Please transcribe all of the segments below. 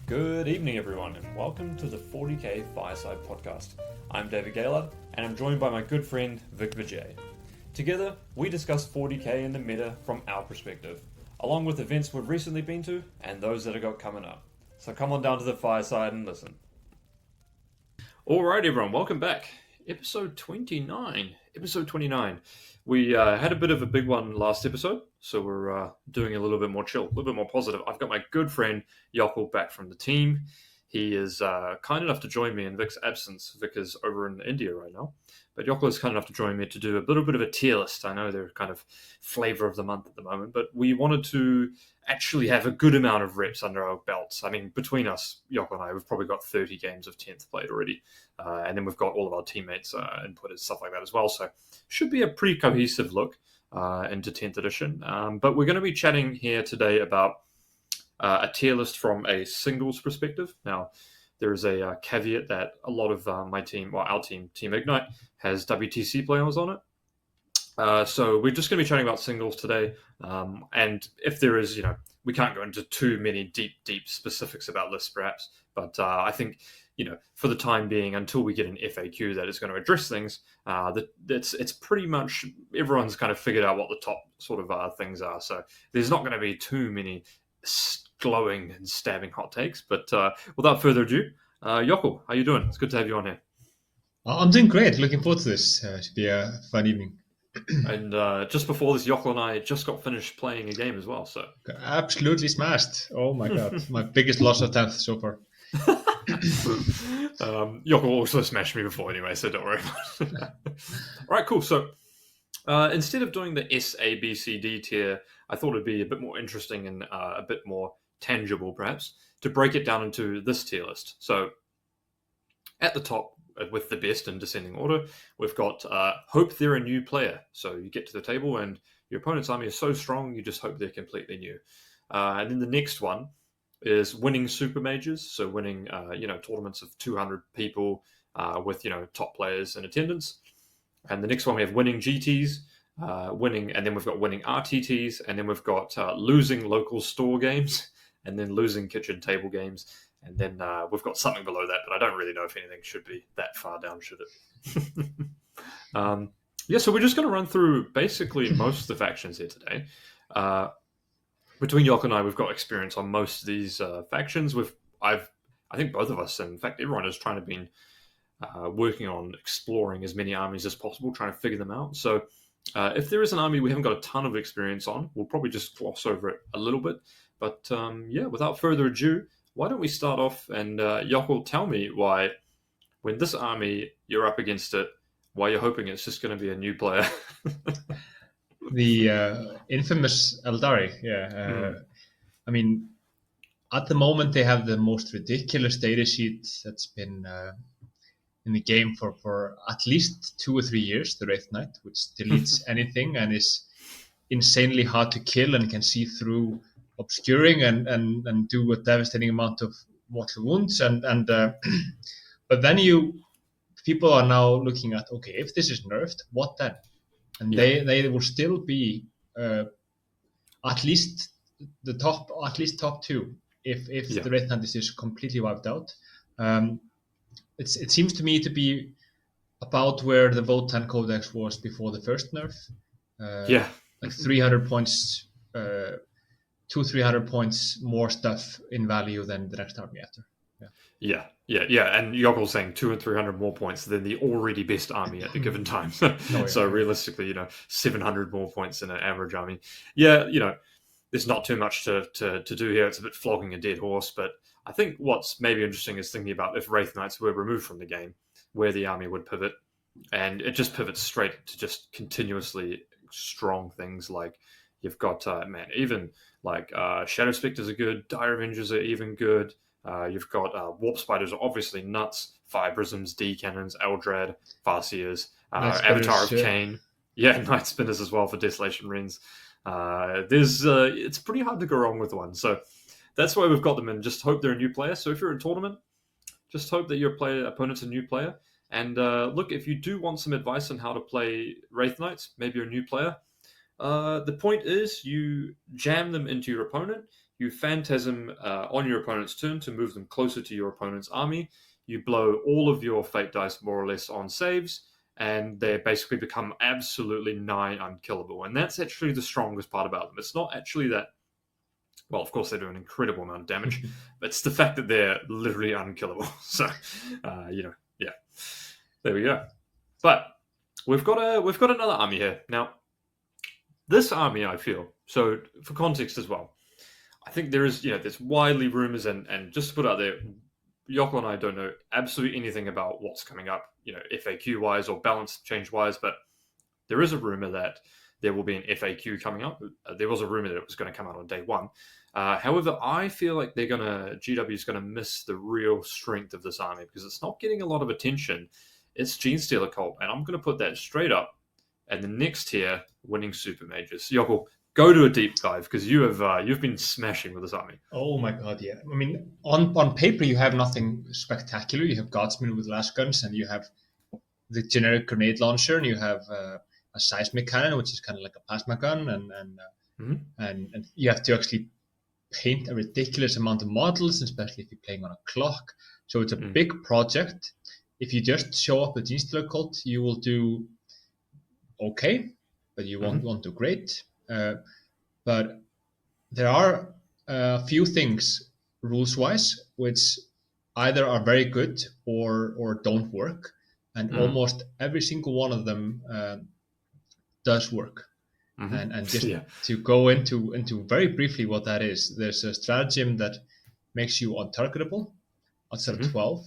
Good evening, everyone, and welcome to the 40k Fireside Podcast. I'm David Gaylord, and I'm joined by my good friend Vic Vijay. Together, we discuss 40k and the meta from our perspective, along with events we've recently been to and those that have got coming up. So come on down to the fireside and listen. Alright, everyone, welcome back. Episode 29. We had a bit of a big one last episode, so we're doing a little bit more chill, a little bit more positive. I've got my good friend Jokull back from the team. He is kind enough to join me in Vic's absence. Vic is over in India right now, but Jokull is kind enough to join me to do a little bit of a tier list. I know they're kind of flavor of the month at the moment, but we wanted to actually have a good amount of reps under our belts. I mean, between us, Jokull and I, we've probably got 30 games of 10th played already, and then we've got all of our teammates input and stuff like that as well, so should be a pretty cohesive look into 10th edition. But we're going to be chatting here today about a tier list from a singles perspective. Now, there is a caveat that a lot of my team, or our team, Team Ignite, has WTC players on it. So we're just going to be chatting about singles today. And if there is, we can't go into too many deep specifics about lists perhaps. But I think, for the time being, until we get an FAQ that is going to address things, it's pretty much everyone's kind of figured out what the top sort of things are. So there's not going to be too many glowing and stabbing hot takes. But without further ado, Jokull, how you doing? It's good to have you on here. I'm doing great. Looking forward to this. Should be a fun evening. And just before this, Jokull and I just got finished playing a game as well. So absolutely smashed. Oh my god, my biggest loss of 10th so far. Jokull also smashed me before anyway, so don't worry about it. Alright, cool. So instead of doing the S, A, B, C, D tier, I thought it'd be a bit more interesting and a bit more tangible, perhaps, to break it down into this tier list. So at the top, with the best in descending order, we've got hope they're a new player. So you get to the table and your opponent's army is so strong, you just hope they're completely new. And then the next one is winning super majors. So winning, tournaments of 200 people with, top players in attendance. And the next one we have winning GTs, and then we've got winning RTTs, and then we've got losing local store games, and then losing kitchen table games. And then we've got something below that, but I don't really know if anything should be that far down, should it? So we're just going to run through basically most of the factions here today. Between Jokull and I, we've got experience on most of these factions. I think both of us, and in fact everyone, is trying to be working on exploring as many armies as possible, trying to figure them out. So if there is an army we haven't got a ton of experience on, we'll probably just gloss over it a little bit. But without further ado, why don't we start off and Jokull, tell me why, when this army, you're up against it, why you're hoping it's just going to be a new player. The infamous Aeldari, I mean, at the moment they have the most ridiculous data sheet that's been in the game for at least 2 or 3 years, the Wraith Knight, which deletes anything and is insanely hard to kill and can see through obscuring and do a devastating amount of mortal wounds but then people are now looking at, okay, if this is nerfed, what then? And they will still be at least top 2 if the Wraith Knight is completely wiped out. It seems to me to be about where the Votan Codex was before the first nerf. Like 300 points 200-300 points more stuff in value than the next army after. Yeah. And Jokull's saying 200 and 300 more points than the already best army at the given time. So realistically, 700 more points in an average army. There's not too much to do here. It's a bit flogging a dead horse, but I think what's maybe interesting is thinking about if Wraith Knights were removed from the game, where the army would pivot. And it just pivots straight to just continuously strong things like you've got, even like Shadow Spectres are good, Dire Avengers are even good. You've got Warp Spiders are obviously nuts, Fibrisms, D-Cannons, Eldrad, Farseers, Avatar of Cain. Night Spinners as well for Desolation Wrens. It's pretty hard to go wrong with one. So that's why we've got them in. Just hope they're a new player. So if you're in a tournament, just hope that your opponent's a new player. And look, if you do want some advice on how to play Wraith Knights, maybe you're a new player, the point is you jam them into your opponent, You Phantasm on your opponent's turn to move them closer to your opponent's army. You blow all of your fate dice more or less on saves, and they basically become absolutely nigh unkillable. And that's actually the strongest part about them. It's not actually that, well, of course they do an incredible amount of damage, but it's the fact that they're literally unkillable. So, yeah, there we go. But we've got another army here now. This army, I feel, so for context as well, I think there's widely rumors and just to put out there, Jokull and I don't know absolutely anything about what's coming up, FAQ wise or balance change wise, but there is a rumor that there will be an FAQ coming up. There was a rumor that it was going to come out on day one. However, I feel like GW is going to miss the real strength of this army because it's not getting a lot of attention. It's Genestealer Cult, and I'm going to put that straight up. And the next tier, winning super mages. Jokull, go to a deep dive because you've been smashing with this army. Oh my god, yeah. I mean, on paper you have nothing spectacular. You have guardsmen with lash guns, and you have the generic grenade launcher, and you have a seismic cannon, which is kind of like a plasma gun, and you have to actually paint a ridiculous amount of models, especially if you're playing on a clock. So it's a big project. If you just show up with Genestealer Cult, you will do okay, but you won't do great. But there are a few things rules-wise which either are very good or don't work, and almost every single one of them does work. And just to go into very briefly what that is, there's a stratagem that makes you untargetable outside of 12.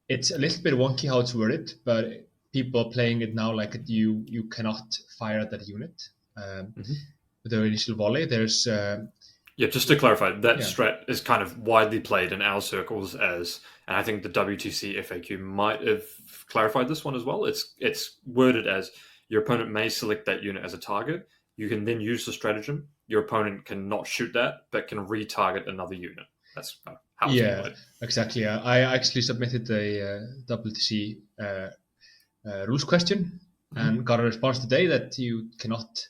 It's a little bit wonky how it's worded, but people are playing it now like you cannot fire that unit with the initial volley. There's just to clarify, that strat is kind of widely played in our circles as, and I think the WTC FAQ might have clarified this one as well. It's worded as your opponent may select that unit as a target. You can then use the stratagem. Your opponent cannot shoot that, but can retarget another unit. That's how it's played. Exactly. I actually submitted the WTC rules question and got a response today that you cannot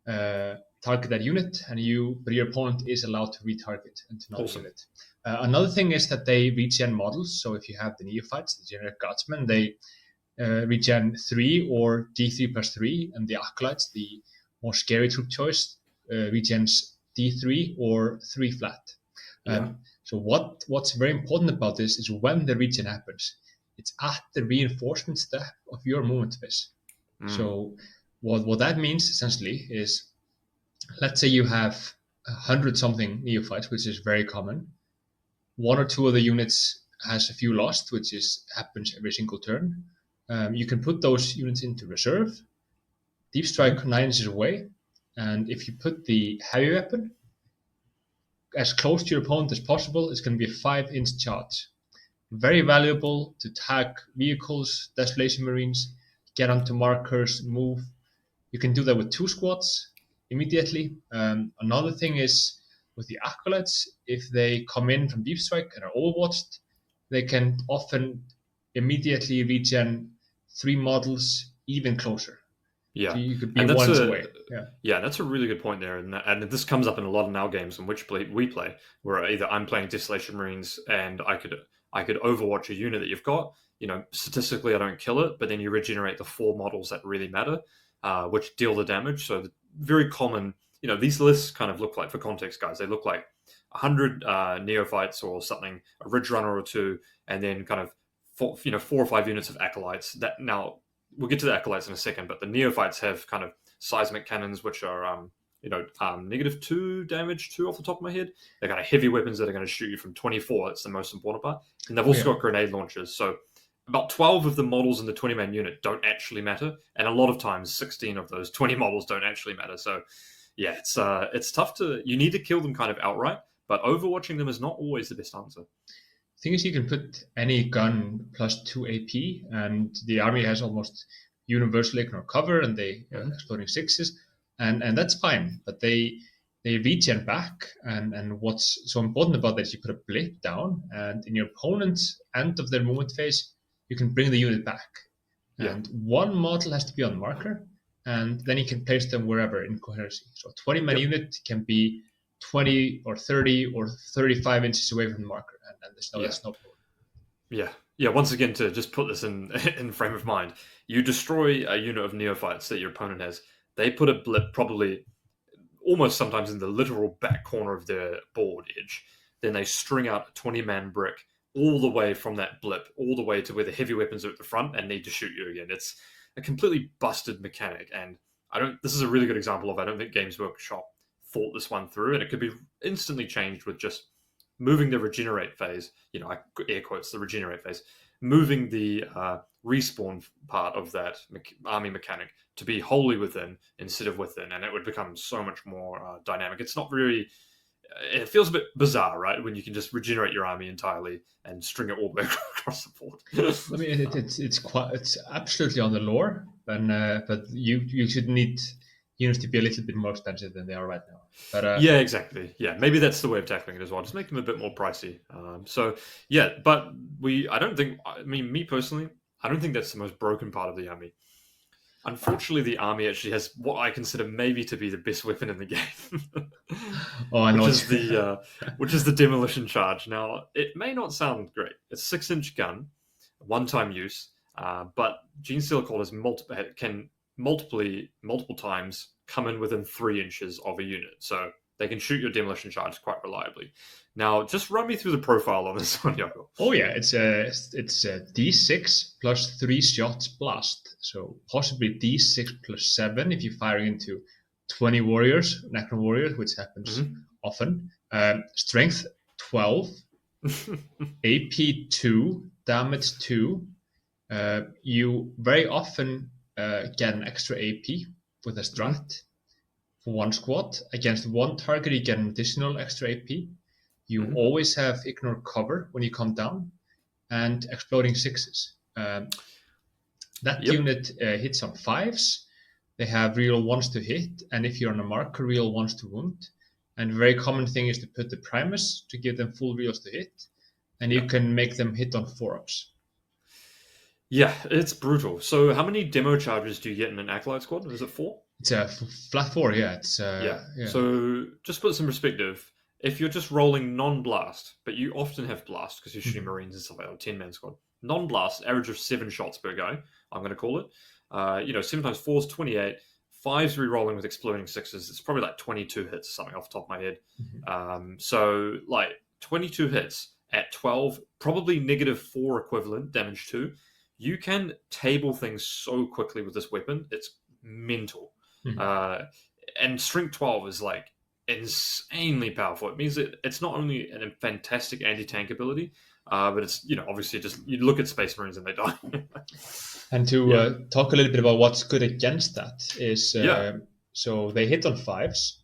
target that unit, but your opponent is allowed to retarget into another unit. Another thing is that they regen models. So if you have the neophytes, the generic guardsmen, they regen 3 or D3+3, and the acolytes, the more scary troop choice, regens D3 or 3 flat. So what's very important about this is when the regen happens, it's at the reinforcement step of your movement phase. So what that means essentially is, let's say you have 100-something neophytes, which is very common. 1 or 2 of the units has a few lost, which happens every single turn. You can put those units into reserve. Deep strike 9 inches away, and if you put the heavy weapon as close to your opponent as possible, it's going to be a 5-inch charge. Very valuable to tag vehicles, Desolation Marines, get onto markers, move. You can do that with 2 squads immediately. Another thing is with the acolytes, if they come in from deep strike and are overwatched, they can often immediately regen 3 models even closer. Yeah, so you could be once away. Yeah, that's a really good point there, and this comes up in a lot of now games in which we play, where either I'm playing Desolation Marines and I could overwatch a unit that you've got. Statistically I don't kill it, but then you regenerate the 4 models that really matter, which deal the damage. So very common. These lists kind of look like, for context, guys, they look like 100 neophytes or something, a ridge runner or 2, and then kind of 4 or 5 units of acolytes. That now. We'll get to the acolytes in a second, but the neophytes have kind of seismic cannons, which are, -2 damage, 2 off the top of my head. They're kind of heavy weapons that are going to shoot you from 24. That's the most important part. And they've also got grenade launchers. So about 12 of the models in the 20-man unit don't actually matter. And a lot of times, 16 of those 20 models don't actually matter. So, yeah, it's tough you need to kill them kind of outright, but overwatching them is not always the best answer. Thing is, you can put any gun plus 2 AP, and the army has almost universal ignore cover, and they exploding 6s, and that's fine. But they regen back, and what's so important about that is you put a blip down, and in your opponent's end of their movement phase, you can bring the unit back. And 1 model has to be on marker, and then you can place them wherever in coherency. So a 20-man unit can be 20 or 30 or 35 inches away from the marker, and there's no, that's no problem. Yeah. Once again, to just put this in frame of mind, you destroy a unit of neophytes that your opponent has. They put a blip probably almost sometimes in the literal back corner of their board edge. Then they string out a 20-man brick all the way from that blip, all the way to where the heavy weapons are at the front and need to shoot you again. It's a completely busted mechanic, and this is a really good example of I don't think Games Workshop thought this one through, and it could be instantly changed with just moving the regenerate phase, I air quotes the regenerate phase, moving the respawn part of that army mechanic to be wholly within instead of within, and it would become so much more dynamic. It's not very. It feels a bit bizarre, right? When you can just regenerate your army entirely and string it all the way across the board. I mean, it's absolutely on the lore, but you should need units to be a little bit more expensive than they are right now. But yeah, exactly. Yeah, maybe that's the way of tackling it as well. Just make them a bit more pricey. But me personally, I don't think that's the most broken part of the army. Unfortunately, the army actually has what I consider maybe to be the best weapon in the game. Oh, I know. Which is the demolition charge. Now, it may not sound great. It's a 6-inch gun, one-time use, but Genestealer Colt can multiple times come in within 3 inches of a unit, so they can shoot your demolition charge quite reliably. Now, just run me through the profile on this one, Jokull. Oh yeah, it's a D6 plus 3 shots blast, so possibly D6 plus 7 if you're firing into 20 warriors, Necron warriors, which happens often. Strength 12, AP 2, damage 2. You very often get an extra AP with a strat for one squad. Against one target, you get an additional extra AP. You always have ignore cover when you come down, and exploding 6s. That unit hits on 5s. They have real 1s to hit, and if you're on a marker, real 1s to wound. And a very common thing is to put the Primus to give them full reals to hit, and you can make them hit on 4-ups. Yeah, it's brutal. So how many demo charges do you get in an Acolyte squad? Is it 4? It's a flat 4, yeah. So just put some perspective. If you're just rolling non-blast, but you often have blast because you're shooting Marines and stuff like that, 10-man squad. Non-blast, average of 7 shots per guy, I'm going to call it. 7 times 4 is 28. 5's re-rolling with exploding 6s. It's probably like 22 hits or something off the top of my head. So like 22 hits at 12, probably -4 equivalent, damage 2. You can table things so quickly with this weapon. It's mental. And strength 12 is like insanely powerful. It means that it's not only a fantastic anti-tank ability, but it's, obviously just, you look at Space Marines and they die. And to talk a little bit about what's good against that is, so they hit on 5s.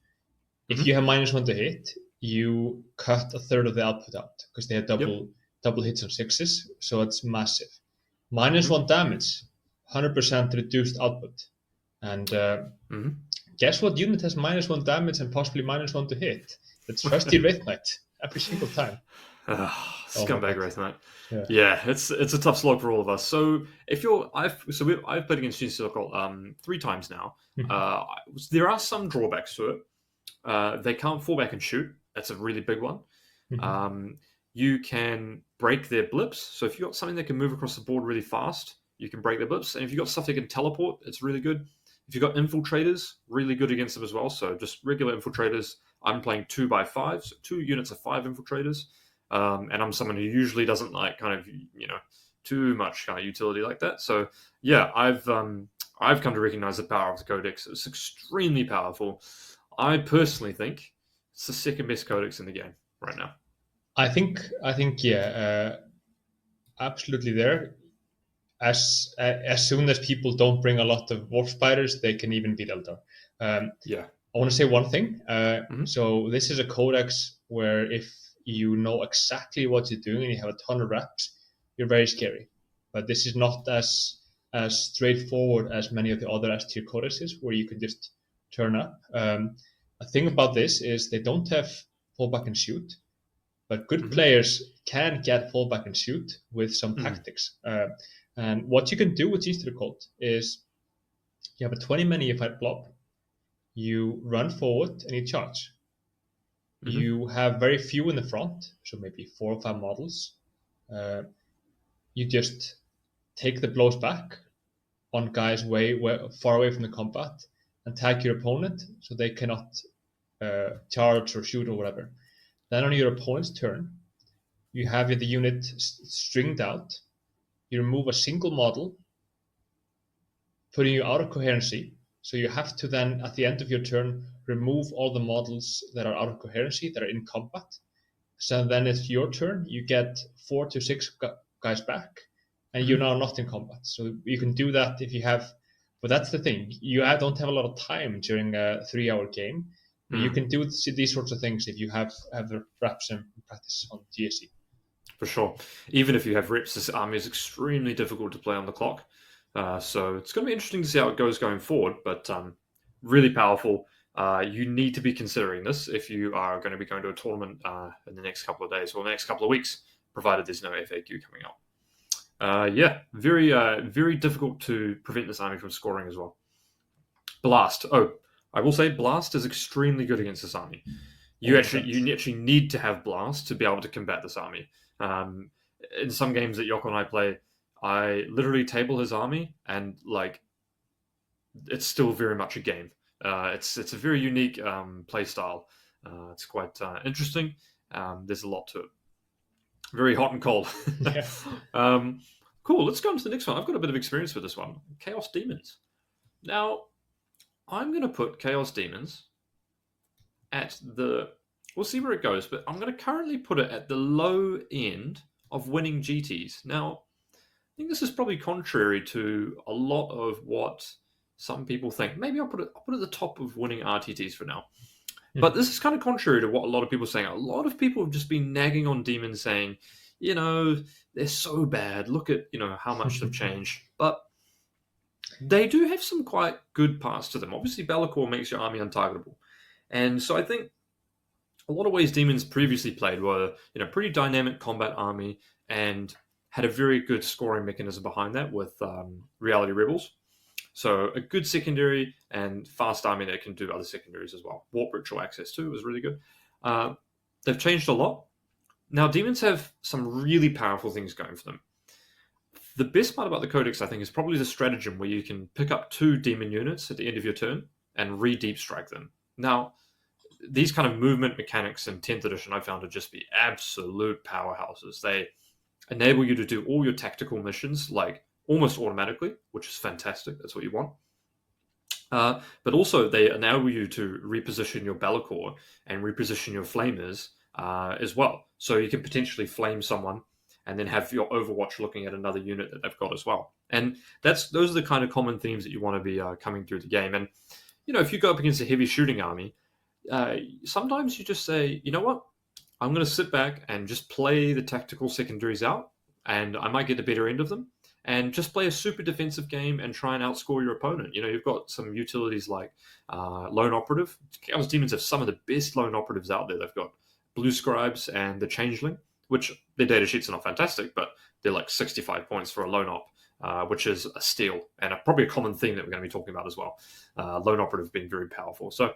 If you have -1 to hit, you cut a third of the output out because they have double hits on 6s, so it's massive. -1 damage, 100% reduced output. And guess what unit has -1 damage and possibly -1 to hit? That's trusty Wraith Knight every single time. Scumbag Wraith Knight. Yeah, it's a tough slog for all of us. So I've played against Genestealer Colt 3 times now. There are some drawbacks to it. They can't fall back and shoot. That's a really big one. You can break their blips. So if you've got something that can move across the board really fast, you can break their blips. And if you've got stuff that can teleport, it's really good. If you've got infiltrators, really good against them as well. So just regular infiltrators. I'm playing 2x5, so 2 units of 5 infiltrators. And I'm someone who usually doesn't like kind of, too much kind of utility like that. So yeah, I've come to recognize the power of the Codex. It's extremely powerful. I personally think it's the second best Codex in the game right now. I think, absolutely there. As soon as people don't bring a lot of Wolf Spiders, they can even beat Eldar. I want to say one thing. So this is a Codex where if you know exactly what you're doing and you have a ton of reps, you're very scary. But this is not as straightforward as many of the other S-tier Codexes where you can just turn up. A thing about this is they don't have fallback and shoot, but good players can get fallback and shoot with some tactics. And what you can do with Genestealer Colt is you have a 20-man neophyte blob, you run forward and you charge. You have very few in the front, so maybe 4 or 5 models. You just take the blows back on guys way far away from the combat and tag your opponent so they cannot charge or shoot or whatever. Then on your opponent's turn, you have the unit stringed out. You remove a single model, putting you out of coherency. So you have to then, at the end of your turn, remove all the models that are out of coherency, that are in combat. So then it's your turn. You get 4 to 6 guys back, and you're now not in combat. So you can do that if you have. But that's the thing. You don't have a lot of time during a 3-hour game. You can do these sorts of things if you have the reps and practice on GSC. For sure. Even if you have reps, this army is extremely difficult to play on the clock. So it's going to be interesting to see how it goes going forward, but really powerful. You need to be considering this if you are going to be going to a tournament in the next couple of days or the next couple of weeks, provided there's no FAQ coming out. Very, very difficult to prevent this army from scoring as well. Blast. Oh, I will say Blast is extremely good against this army. You actually need to have Blast to be able to combat this army. In some games that Jokull and I play, I literally table his army, and it's still very much a game. It's a very unique play style. It's quite interesting. There's a lot to it. Very hot and cold. Yeah. Cool. Let's go on to the next one. I've got a bit of experience with this one. Chaos Demons. Now, I'm going to put Chaos Demons at the... We'll see where it goes, but I'm going to currently put it at the low end of winning GTs. Now, I think this is probably contrary to a lot of what some people think. Maybe I'll put it at the top of winning RTTs for now. But this is kind of contrary to what a lot of people are saying. A lot of people have just been nagging on Demons saying, they're so bad. Look at, how much they've changed. But they do have some quite good parts to them. Obviously, Be'lakor makes your army untargetable. And so I think a lot of ways Demons previously played were, pretty dynamic combat army and had a very good scoring mechanism behind that with Reality Rebels. So a good secondary and fast army that can do other secondaries as well. Warp Ritual access too was really good. They've changed a lot. Now Demons have some really powerful things going for them. The best part about the Codex, I think, is probably the stratagem where you can pick up 2 Demon units at the end of your turn and re-deep strike them. Now, these kind of movement mechanics in 10th edition I found to just be absolute powerhouses. They enable you to do all your tactical missions almost automatically, which is fantastic. That's what you want. But also they enable you to reposition your Be'lakor and reposition your Flamers as well. So you can potentially flame someone and then have your Overwatch looking at another unit that they've got as well. And those are the kind of common themes that you want to be coming through the game. And, if you go up against a heavy shooting army, sometimes you just say, you know what? I'm going to sit back and just play the tactical secondaries out, and I might get the better end of them, and just play a super defensive game and try and outscore your opponent. You've got some utilities like Lone Operative. Chaos Demons have some of the best Lone Operatives out there. They've got Blue Scribes and the Changeling, which their data sheets are not fantastic, but they're 65 points for a Lone Op, which is a steal, and probably a common theme that we're going to be talking about as well. Lone Operative being very powerful. So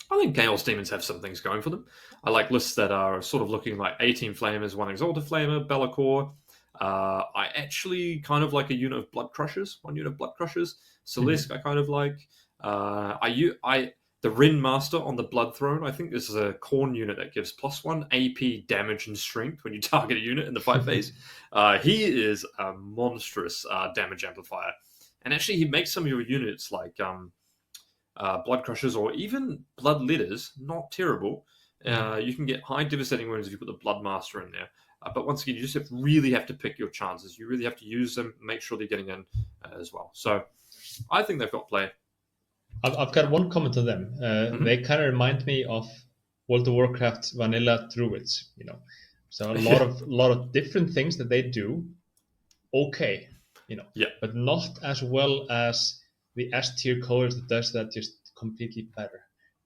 I think Chaos Demons have some things going for them. I like lists that are sort of looking like 18 Flamers, 1 Exalted Flamer, Be'lakor. I actually kind of like a unit of Blood Crushers, 1 unit of Blood Crushers. Celesk I kind of like. The Ren Master on the Blood Throne, I think this is a Khorne unit that gives +1 AP damage and strength when you target a unit in the fight phase. He is a monstrous damage amplifier. And actually he makes some of your units like Blood Crushers or even Blood Leaders not terrible. You can get high devastating wounds if you put the Blood Master in there. But once again, you just really have to pick your chances. You really have to use them, make sure they're getting in as well. So I think they've got play. I've got one comment on them. They kind of remind me of World of Warcraft vanilla druids, So a lot of different things that they do, okay, but not as well as the S tier codex that does that just completely better.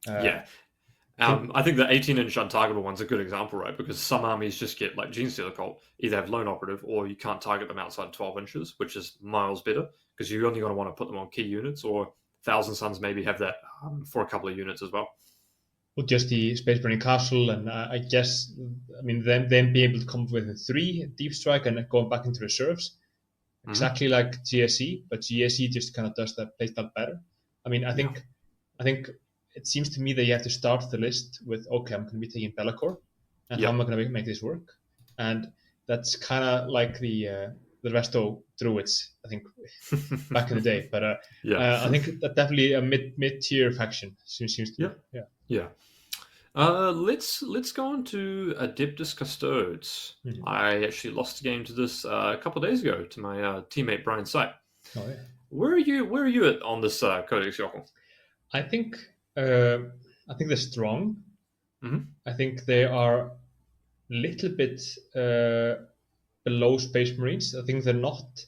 I think the 18-inch untargetable one's a good example, right? Because some armies just get, like Genestealer Cult, either have Lone Operative or you can't target them outside 12 inches, which is miles better because you're only going to want to put them on key units, or Thousand Suns maybe have that for a couple of units as well. Well, just the Space Marine Castle, and I guess, I mean, them being able to come up with 3 deep strike and going back into reserves, exactly like GSE, but GSE just kind of does that playstyle better. I mean, I think it seems to me that you have to start the list with, okay, I'm going to be taking Be'lakor, and how am I going to make this work? And that's kind of like the resto druids, I think, back in the day. But I think that definitely a mid-tier faction seems to be. Yeah. Let's go on to Adeptus Custodes. Mhm. I actually lost a game to this a couple of days ago to my teammate Brian Sight. Oh yeah. Where are you at on this Codex Jokull? I think they're strong. Mhm. I think they are a little bit below Space Marines. I think they're not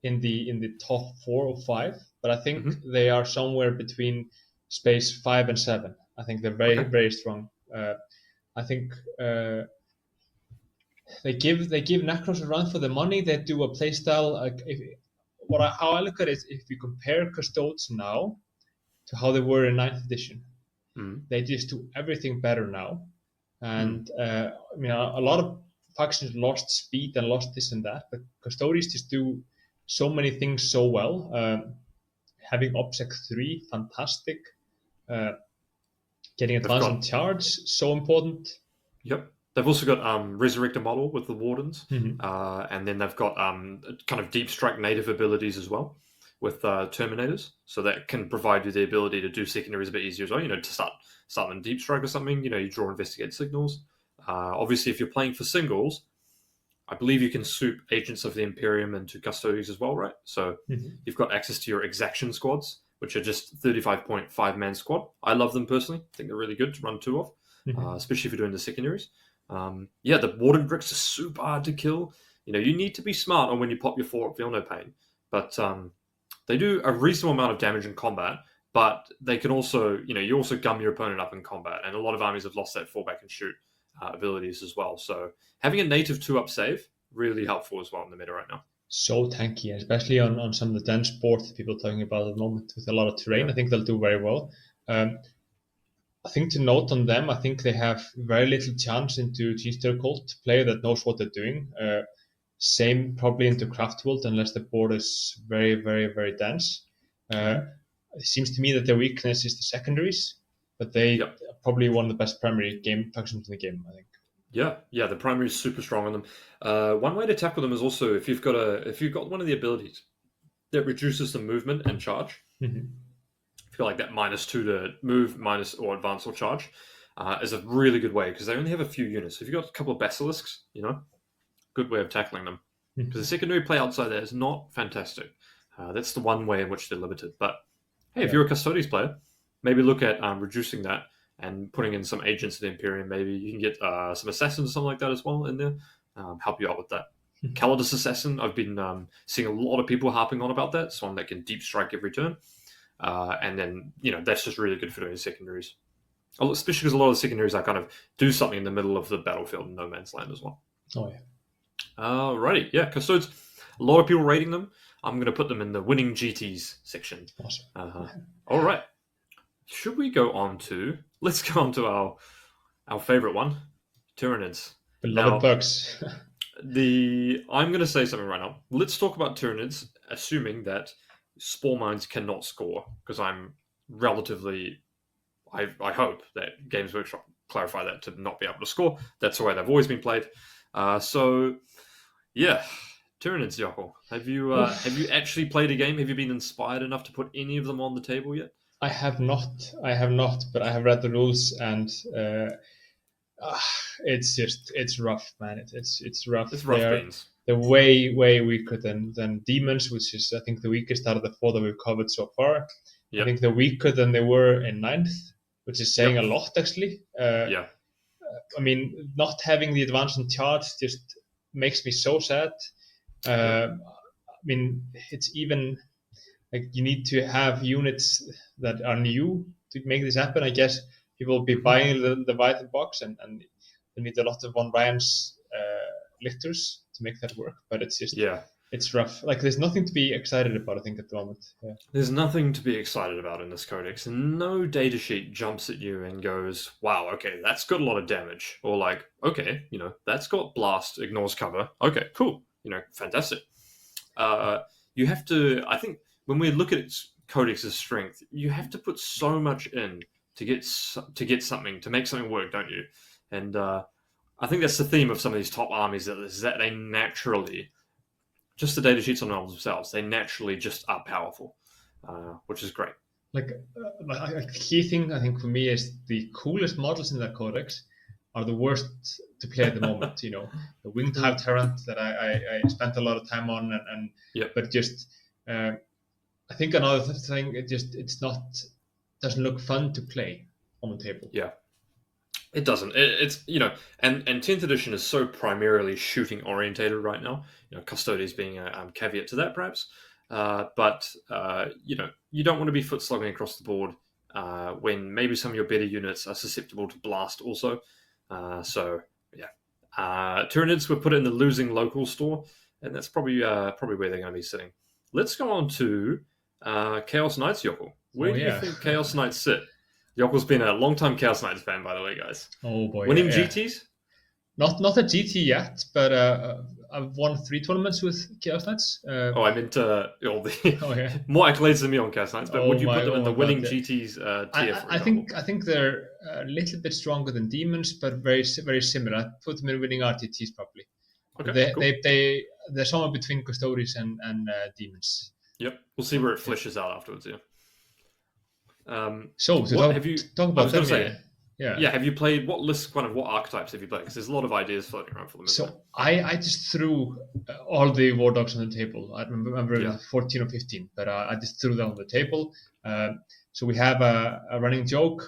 in the top 4 or 5, but I think they are somewhere between Space 5 and 7. I think they're very strong. I think they give Necrons a run for the money. They do a playstyle. How I look at it is, if you compare Custodes now to how they were in 9th edition, they just do everything better now. And I mean, a lot of factions lost speed and lost this and that, but Custodes just do so many things so well. Having OPSEC 3, fantastic. Getting advanced on charge, so important. Yep. They've also got Resurrector Model with the Wardens, and then they've got kind of Deep Strike native abilities as well with Terminators, so that can provide you the ability to do secondaries a bit easier as well. You know, to start in Deep Strike or something. You know, you draw Investigate signals. Obviously, if you're playing for singles, I believe you can soup Agents of the Imperium into Custodes as well, right? So you've got access to your Exaction squads, which are just 35.5 man squad. I love them personally. I think they're really good to run 2 of, especially if you're doing the secondaries. The Warden Drix are super hard to kill. You know, you need to be smart on when you pop your 4 Feel No Pain, but they do a reasonable amount of damage in combat. But they can also, you also gum your opponent up in combat, and a lot of armies have lost that fall back and shoot abilities as well. So having a native 2-up save really helpful as well in the meta right now. So tanky, especially on some of the dense boards that people are talking about at the moment with a lot of terrain. I think they'll do very well. I think to note on them, I think they have very little chance into G-Star Cult, player that knows what they're doing. Same probably into Craft World, unless the board is very, very, very dense. It seems to me that their weakness is the secondaries, but they are probably one of the best primary game factions in the game, I think. Yeah, the primary is super strong on them. One way to tackle them is also if you've got one of the abilities that reduces the movement and charge. If you like that -2 to move, minus or advance or charge, is a really good way because they only have a few units. If you've got a couple of basilisks, good way of tackling them. Because the secondary play outside there is not fantastic. That's the one way in which they're limited. But hey, if you're a Custodes player, maybe look at reducing that and putting in some agents of the Imperium. Maybe you can get some assassins or something like that as well in there. Help you out with that. Calidus Assassin, I've been seeing a lot of people harping on about that. It's one that can deep strike every turn. And then, that's just really good for doing secondaries. Especially because a lot of the secondaries are kind of do something in the middle of the battlefield in no man's land as well. Oh, yeah. Alrighty. Yeah, Custodes, a lot of people rating them. I'm going to put them in the winning GTs section. Awesome. All right. Should we go on to... Let's go on to our favorite one, Tyranids. Beloved bugs. I'm going to say something right now. Let's talk about Tyranids, assuming that Spore Mines cannot score, because I'm relatively... I hope that Games Workshop clarify that to not be able to score. That's the way they've always been played. Tyranids, Jokull. Have you actually played a game? Have you been inspired enough to put any of them on the table yet? I have not, but I have read the rules, and it's rough, man. It's rough. It's rough beans. They're way weaker than Demons, which is I think the weakest out of the 4 that we've covered so far. Yep. I think they're weaker than they were in 9th, which is saying a lot actually. I mean, not having the advance and charge just makes me so sad. I mean, it's even like you need to have units that are new to make this happen. I guess people will be buying the Leviathan box, and they need a lot of Von Ryan's lictors to make that work. But it's just It's rough. Like, there's nothing to be excited about, I think, at the moment. Yeah. There's nothing to be excited about in this codex, and no datasheet jumps at you and goes, wow, okay, that's got a lot of damage. Or like, okay, that's got blast, ignores cover. Okay, cool. Fantastic. You have to, I think, when we look at its codex's strength, you have to put so much in to get something, to make something work, don't you? And I think that's the theme of some of these top armies, is that they naturally, just the data sheets on themselves, they naturally just are powerful, which is great. Like, a key thing, I think, for me is the coolest models in that codex are the worst to play at the moment. The Winged Hive Tyrant that I spent a lot of time on, and Yep. but just I think another thing, doesn't look fun to play on the table. Yeah. It doesn't. It's and 10th edition is so primarily shooting orientated right now. Custodes being a caveat to that, perhaps. But you don't want to be foot slogging across the board when maybe some of your better units are susceptible to blast also. So yeah, Tyranids were put in the losing local store, and that's probably where they're going to be sitting. Let's go on to Chaos Knights, Jokull. Where do you think Chaos Knights sit? Yokull's been a long-time Chaos Knights fan, by the way, guys. Oh boy, winning GTs? Not a GT yet, but I've won 3 tournaments with Chaos Knights. I meant more accolades than me on Chaos Knights, but would you put them in the winning GTs tier? For I think they're a little bit stronger than Demons, but very very similar. I'd put them in winning RTTs probably. Okay, cool. They're somewhere between Custodes and Demons. Yep, we'll see where it fleshes out afterwards. Yeah. Have you talk about them? Have you played what archetypes have you played? Because there's a lot of ideas floating around for them. So I just threw all the war dogs on the table. I remember 14 or 15, but I just threw them on the table. So we have a running joke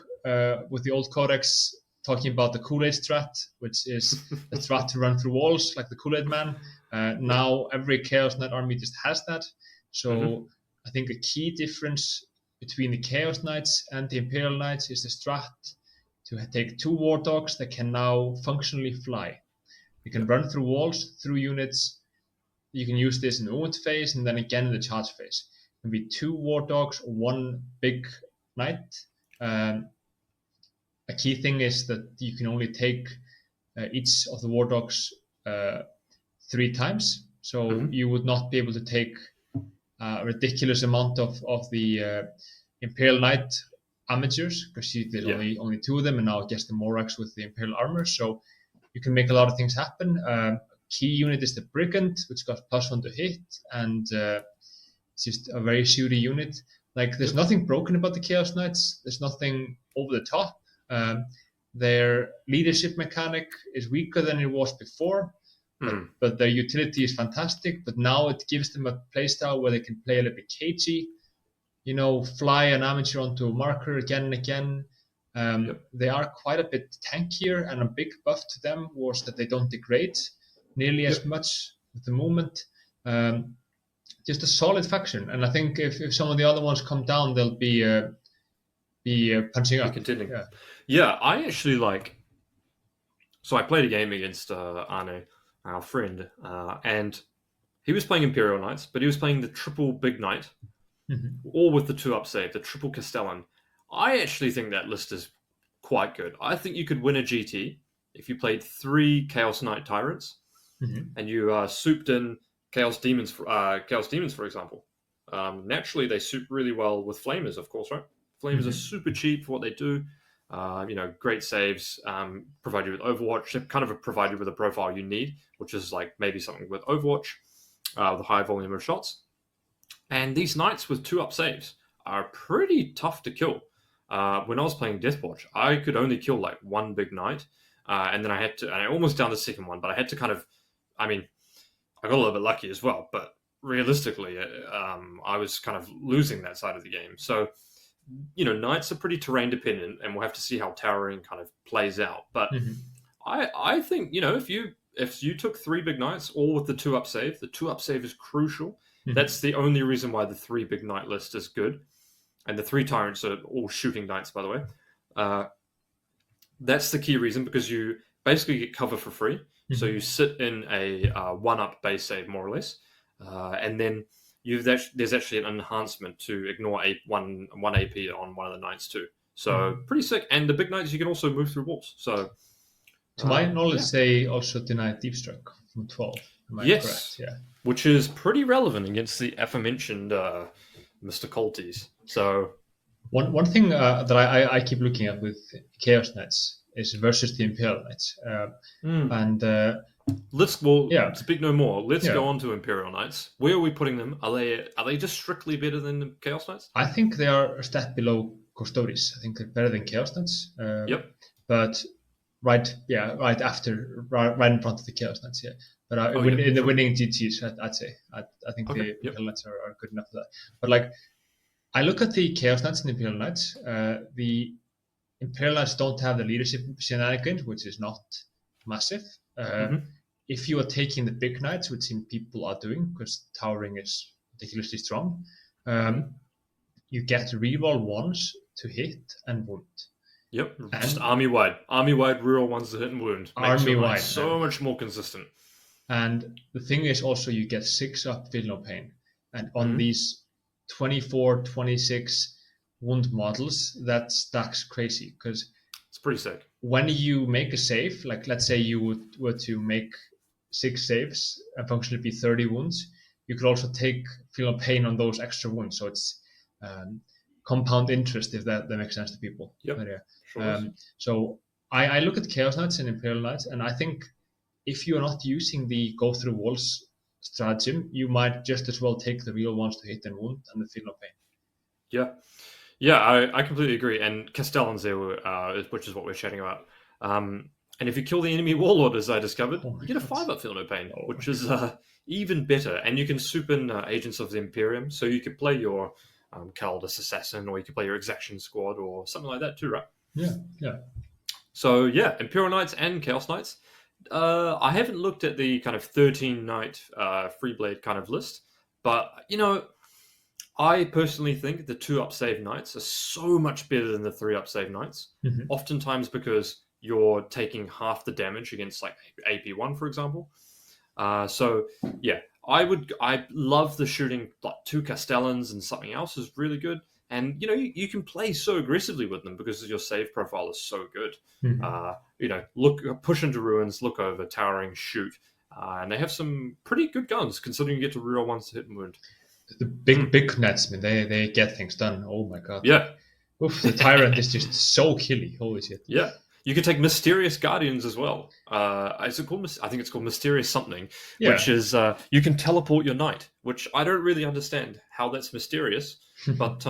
with the old codex talking about the Kool-Aid strat, which is a strat to run through walls like the Kool-Aid man. Now every Chaos Knight army just has that. So I think a key difference between the Chaos Knights and the Imperial Knights is the strat to take 2 war dogs that can now functionally fly. You can run through walls, through units. You can use this in the movement phase and then again in the charge phase. It can be 2 war dogs, 1 big knight. A key thing is that you can only take each of the war dogs 3 times. So you would not be able to take a ridiculous amount of the Imperial Knight amateurs, because there's only 2 of them, and now it gets the Morax with the Imperial armor. So you can make a lot of things happen. Key unit is the Brigand, which got +1 to hit, and it's just a very shooty unit. Like, there's nothing broken about the Chaos Knights. There's nothing over the top. Their leadership mechanic is weaker than it was before. But their utility is fantastic. But now it gives them a playstyle where they can play a little bit cagey, fly an amateur onto a marker again and again. They are quite a bit tankier, and a big buff to them was that they don't degrade nearly as much with the movement. Just a solid faction, and I think if some of the other ones come down, they'll be punching up. Continuing. Yeah, I actually like. So I played a game against Arne, our friend, and he was playing Imperial Knights, but he was playing the triple Big Knight, all with the 2-up save, the triple Castellan. I actually think that list is quite good. I think you could win a GT if you played 3 Chaos Knight Tyrants, and you souped in Chaos Demons, for example. Naturally, they soup really well with Flamers, of course, right? Flamers are super cheap for what they do. Great saves, provide you with Overwatch, kind of provide you with a profile you need, which is like maybe something with Overwatch, with a high volume of shots. And these knights with 2-up saves are pretty tough to kill. When I was playing Deathwatch, I could only kill like 1 big knight, and then I almost down the second one, but I had to I got a little bit lucky as well, but realistically, I was kind of losing that side of the game. So, knights are pretty terrain dependent, and we'll have to see how towering kind of plays out. But I think, if you took 3 big knights, all with the 2-up save, the 2-up save is crucial. That's the only reason why the 3 big knight list is good. And the 3 tyrants are all shooting knights, by the way. That's the key reason, because you basically get cover for free. So you sit in a 1-up base save, more or less. and then there's actually an enhancement to ignore one AP on one of the knights too. So pretty sick. And the big knights you can also move through walls. So to my knowledge, they also deny deep strike from 12. Am I correct? Yeah. Which is pretty relevant against the aforementioned Mr. Colties. So one thing that I keep looking at with Chaos Knights is versus the Imperial Knights, and speak no more. Let's go on to Imperial Knights. Where are we putting them? Are they just strictly better than the Chaos Knights? I think they are a step below Custodes. I think they're better than Chaos Knights. But right in front of the Chaos Knights. Yeah. But in the winning GTs, I'd say I think the Imperial Knights are good enough for that. But like, I look at the Chaos Knights and the Imperial Knights. The Imperial Knights don't have the leadership shenanigans, which is not massive. If you are taking the big knights, which some people are doing, because towering is ridiculously strong, you get reroll ones to hit and wound. Yep, just army-wide reroll ones to hit and wound. Army-wide. So much more consistent. And the thing is also you get 6 up, feel no pain. And on these 24, 26 wound models, that stacks crazy, because it's pretty sick. When you make a save, like let's say you were to make 6 saves and functionally be 30 wounds, you could also take feel no pain on those extra wounds. So it's compound interest, if that makes sense to people. Yep. But, so I look at Chaos Knights and Imperial Knights, and I think if you're not using the go through walls stratagem, you might just as well take the real ones to hit and wound and the feel no pain. Yeah, I completely agree. And Castellans there, which is what we're chatting about. And if you kill the enemy warlord, as I discovered, you get a 5-up feel no pain, which is even better. And you can soup in Agents of the Imperium, so you could play your Caldus Assassin, or you could play your Exaction Squad, or something like that too, right? Yeah. So yeah, Imperial Knights and Chaos Knights. I haven't looked at the kind of 13-knight Freeblade kind of list, but I personally think the 2-up save knights are so much better than the 3-up save knights. Oftentimes because you're taking half the damage against like AP1, for example. So yeah, I love the shooting like 2 Castellans and something else is really good. And you can play so aggressively with them because your save profile is so good. Push into ruins, look over, towering, shoot, and they have some pretty good guns considering you get to reroll ones to hit and wound. The big knights, man, they get things done. Oh my god. Yeah. Oof, the Tyrant is just so killy. Holy shit. Yeah. You can take Mysterious Guardians as well. Is it called? I think it's called Mysterious something, which is you can teleport your knight, which I don't really understand how that's mysterious, but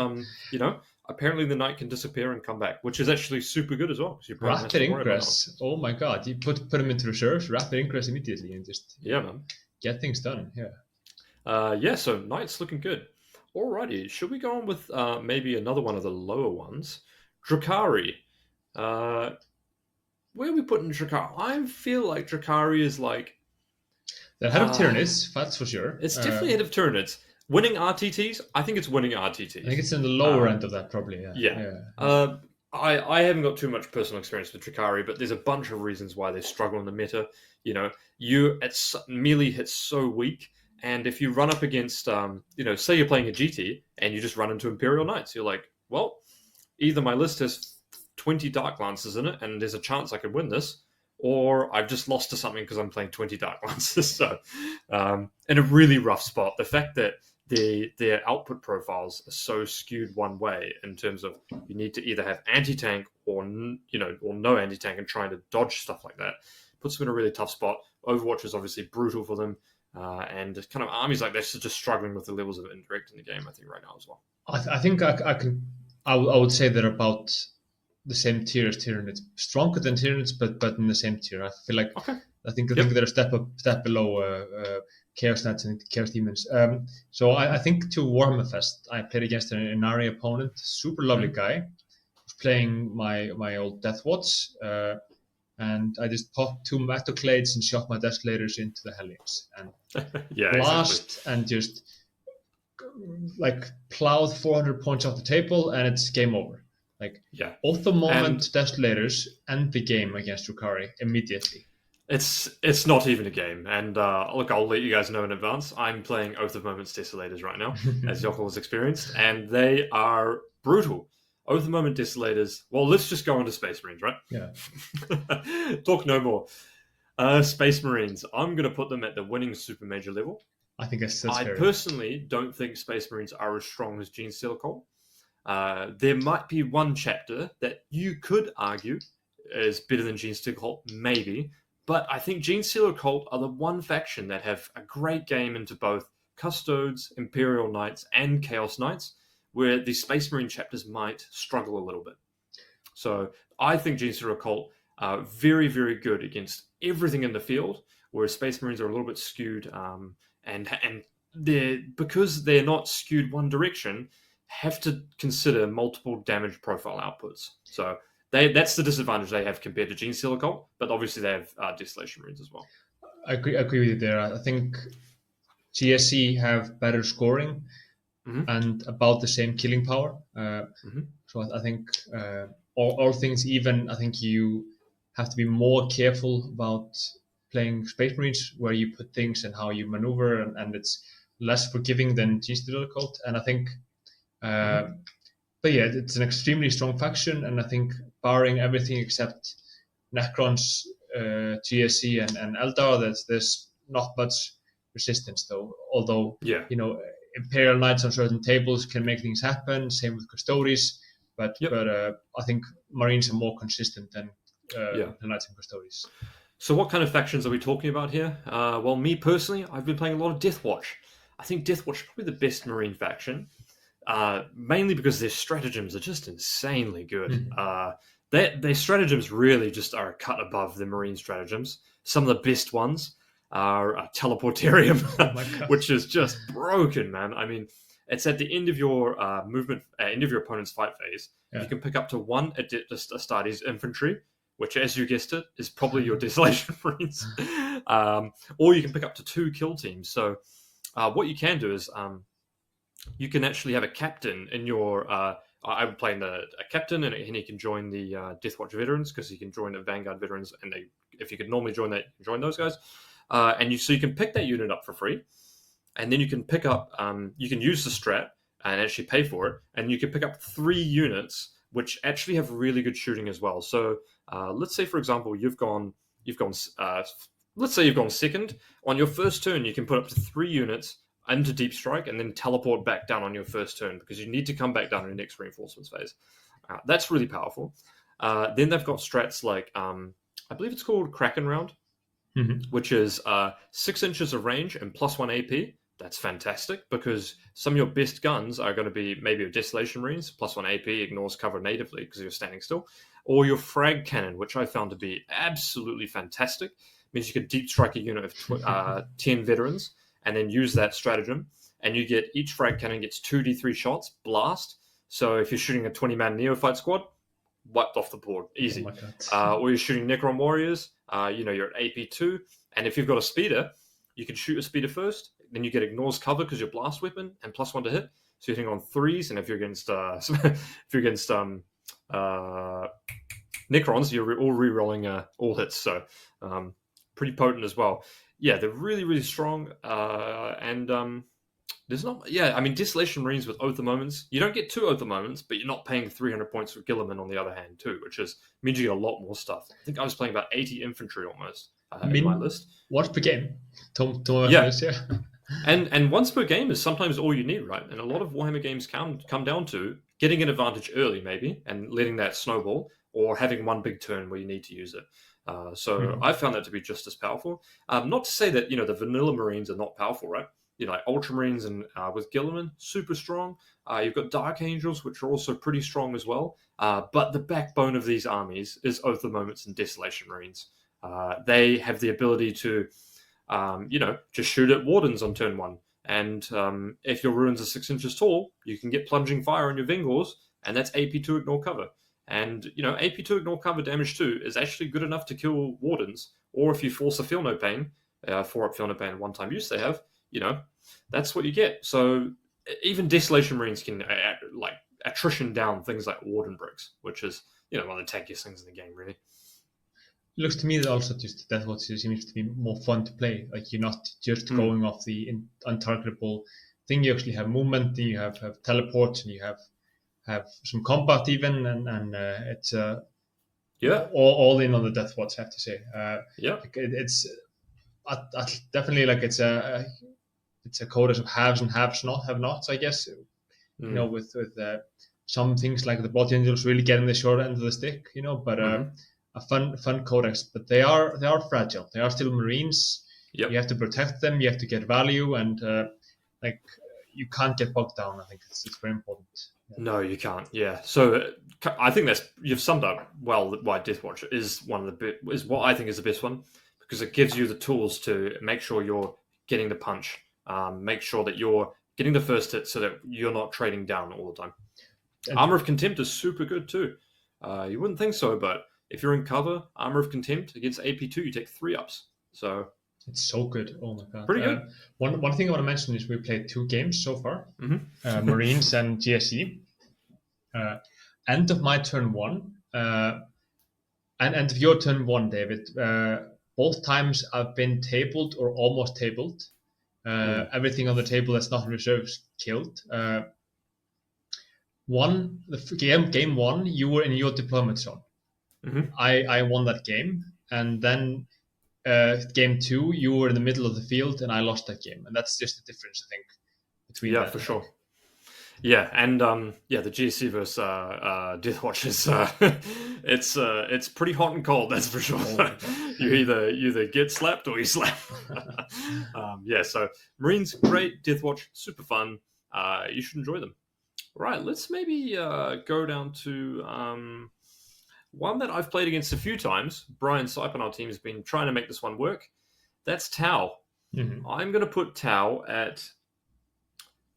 apparently the knight can disappear and come back, which is actually super good as well. Rapid ingress. Oh my god! You put him into reserves, rapid ingress immediately, and just get things done. Yeah. So knight's looking good. Alrighty, should we go on with maybe another one of the lower ones, Drukhari? Where are we putting Drukhari? I feel like Drukhari is like the head of Tyranids, that's for sure. It's definitely head of Tyranids. Winning RTTs, I think it's winning RTTs. I think it's in the lower end of that, probably. I haven't got too much personal experience with Drukhari, but there's a bunch of reasons why they struggle in the meta. Melee hits so weak, and if you run up against, say you're playing a GT and you just run into Imperial Knights, you're like, well, either my list has 20 Dark Lances in it, and there's a chance I could win this, or I've just lost to something because I'm playing 20 Dark Lances. So, in a really rough spot, the fact that their output profiles are so skewed one way in terms of you need to either have anti-tank or no anti-tank and trying to dodge stuff like that puts them in a really tough spot. Overwatch is obviously brutal for them, and kind of armies like this are just struggling with the levels of indirect in the game, I think, right now as well. I think I would say they're about the same tier as Tyranids, stronger than Tyranids, but in the same tier. I feel like I think they're a step below Chaos Knights and Chaos Demons. So I think to Warhammer Fest, I played against an Aeldari opponent, super lovely guy, playing my old Death Watch, and I just popped 2 Metoclades and shot my Desperators into the Hellions and blast and just like plowed 400 points off the table, and it's game over. Like, auto moment Desperators end the game against Drukhari immediately. It's not even a game, and look, I'll let you guys know in advance. I'm playing Oath of Moments Desolators right now, as Jokull has experienced, and they are brutal. Oath of Moment Desolators. Well, let's just go on to Space Marines, right? Yeah, Talk no more. Space Marines. I'm going to put them at the winning super major level. I think that's I fair. personally don't think Space Marines are as strong as Gene Stealer Cult. There might be one chapter that you could argue is better than Gene Stealer Cult, maybe. But I think Gene Stealer Cult are the one faction that have a great game into both Custodes, Imperial Knights, and Chaos Knights, where the Space Marine chapters might struggle a little bit. So I think Gene Stealer Cult are very, very good against everything in the field, whereas Space Marines are a little bit skewed, and they're because they're not skewed one direction, have to consider multiple damage profile outputs. So that's the disadvantage they have compared to Gene Stealer Cult, but obviously they have Desolation Marines as well. I agree with you there. I think GSC have better scoring and about the same killing power. So I think all things even, I think you have to be more careful about playing Space Marines, where you put things and how you maneuver, and it's less forgiving than Gene Stealer Cult. And I think, but yeah, it's an extremely strong faction, and I think barring everything except Necrons, GSC, and Eldar, there's not much resistance though. Although Imperial Knights on certain tables can make things happen. Same with Custodes, but I think Marines are more consistent than the Knights and Custodes. So what kind of factions are we talking about here? Well, me personally, I've been playing a lot of Deathwatch. I think Deathwatch is probably the best Marine faction, mainly because their stratagems are just insanely good. Their stratagems really just are a cut above the Marine stratagems. Some of the best ones are Teleportarium, which is just broken, man. I mean, it's at the end of your movement, end of your opponent's fight phase. Yeah. You can pick up to one Astartes infantry, which, as you guessed it, is probably your Desolation Marines. Or you can pick up to 2 kill teams. So what you can do is you can actually have a captain in your... I'm playing a captain, and he can join the Deathwatch veterans, because he can join the Vanguard veterans, and if you could normally join that, join those guys. So you can pick that unit up for free, and then you can pick up... you can use the strat and actually pay for it, and you can pick up 3 units which actually have really good shooting as well. So let's say, for example, let's say you've gone second. On your first turn, you can put up to 3 units into Deep Strike and then teleport back down on your first turn, because you need to come back down in your next reinforcements phase. That's really powerful. Then they've got strats like, I believe it's called Kraken Round, which is 6 inches of range and +1 AP. That's fantastic, because some of your best guns are going to be maybe your Desolation Marines, +1 AP, ignores cover natively because you're standing still, or your Frag Cannon, which I found to be absolutely fantastic. It means you can deep strike a unit of 10 veterans and then use that stratagem, and you get each Frag Cannon gets 2d3 shots, blast. So if you're shooting a 20-man Neophyte squad, wiped off the board, easy. Or you're shooting Necron Warriors, you're at AP2, and if you've got a speeder, you can shoot a speeder first, then you get ignores cover because your blast weapon and +1 to hit. So you're hitting on 3s, and if you're against Necrons, you're all re-rolling all hits. So pretty potent as well. Yeah, they're really, really strong. There's not... Yeah, I mean, Desolation Marines with Oath of Moments, you don't get 2 Oath of Moments, but you're not paying 300 points for Gilliman on the other hand too, which means you get a lot more stuff. I think I was playing about 80 infantry almost in my list. Once per game. Yeah. And once per game is sometimes all you need, right? And a lot of Warhammer games come down to getting an advantage early, maybe, and letting that snowball, or having one big turn where you need to use it. I found that to be just as powerful. Not to say that, the vanilla Marines are not powerful, right? Like Ultramarines and with Gilliman, super strong. You've got Dark Angels, which are also pretty strong as well. But the backbone of these armies is Oath of Moments and Desolation Marines. They have the ability to, just shoot at Wardens on turn 1. And if your ruins are 6 inches tall, you can get Plunging Fire on your Vengors, and that's AP2 ignore cover. And, AP2 ignore cover damage 2 is actually good enough to kill Wardens. Or if you force a Feel No Pain, 4-up Feel No Pain, 1-time use they have, that's what you get. So even Desolation Marines can, attrition down things like Warden Bricks, which is, one of the tankiest things in the game, really. looks to me that also just that what seems to be more fun to play. Like you're not just going off the untargetable thing. You actually have movement, and you have teleports, and you have some combat even, and it's all in on the Death Watch. I have to say, it's definitely like it's a codex of haves and have-nots. I guess with some things like the Blood Angels really getting the short end of the stick, but. A fun codex, but they are fragile. They are still Marines. Yep. You have to protect them. You have to get value, and you can't get bogged down. I think it's very important. Yeah. No, you can't. Yeah. So I think you've summed up well why Deathwatch is what I think is the best one, because it gives you the tools to make sure you're getting the punch, make sure that you're getting the first hit, so that you're not trading down all the time. Armor of Contempt is super good too. You wouldn't think so, but if you're in cover, Armor of Contempt against AP2, you take 3 ups. So it's so good. Oh my god. Pretty good. One thing I want to mention is we played 2 games so far. Marines and GSE. End of my turn 1, and end of your turn 1, David. Both times I've been tabled or almost tabled. Everything on the table that's not in reserves killed. Game 1, you were in your deployment zone. I won that game, and then game 2, you were in the middle of the field, and I lost that game, and that's just the difference, I think, between. Yeah, for sure. Yeah, and the GSC versus Deathwatch is it's pretty hot and cold, that's for sure. You either get slapped or you slap. So Marines great, Deathwatch super fun. You should enjoy them. Right, let's maybe go down to one that I've played against a few times. Brian Sipe on our team has been trying to make this one work. That's Tau. I'm going to put Tau at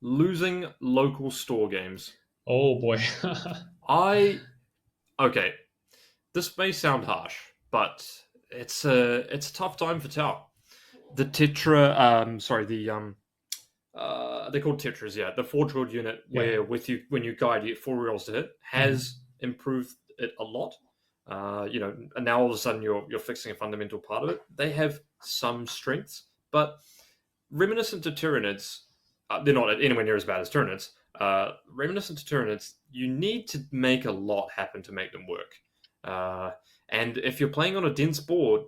losing local store games. Oh boy. Okay. This may sound harsh, but it's a tough time for Tau. The Tetra, they're called Tetras, yeah. The Forge World unit, where when you guide, you get 4 rolls to hit, has improved it a lot. And now all of a sudden you're fixing a fundamental part of it. They have some strengths, but reminiscent to Tyranids, they're not anywhere near as bad as Tyranids. Reminiscent to Tyranids, you need to make a lot happen to make them work. And if you're playing on a dense board,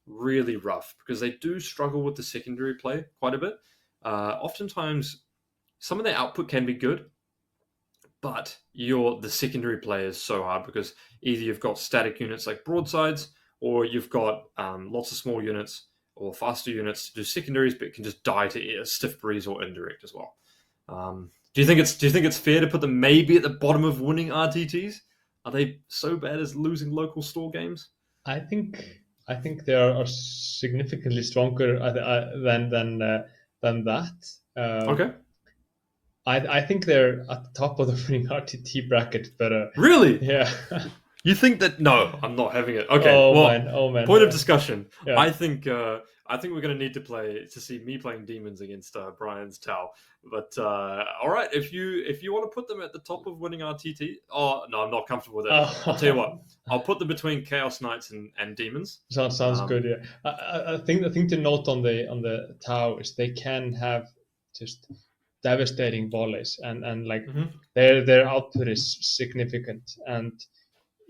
really rough, because they do struggle with the secondary play quite a bit. Oftentimes, some of their output can be good, but the secondary play is so hard, because either you've got static units like broadsides, or you've got lots of small units or faster units to do secondaries, but can just die to stiff breeze or indirect as well. Do you think it's fair to put them maybe at the bottom of winning RTTs? Are they so bad as losing local store games? I think they are significantly stronger than that. Okay. I think they're at the top of the winning RTT bracket, but really, yeah. You think that? No, I'm not having it. Okay. Oh man. Point of discussion. Yeah. I think we're going to need to see me playing Demons against Brian's Tau. But all right, if you want to put them at the top of winning RTT, no, I'm not comfortable with it. I'll tell you what, I'll put them between Chaos Knights and Demons. Sounds good. Yeah. I think the thing to note on the Tau is they can have just devastating volleys, and like their output is significant, and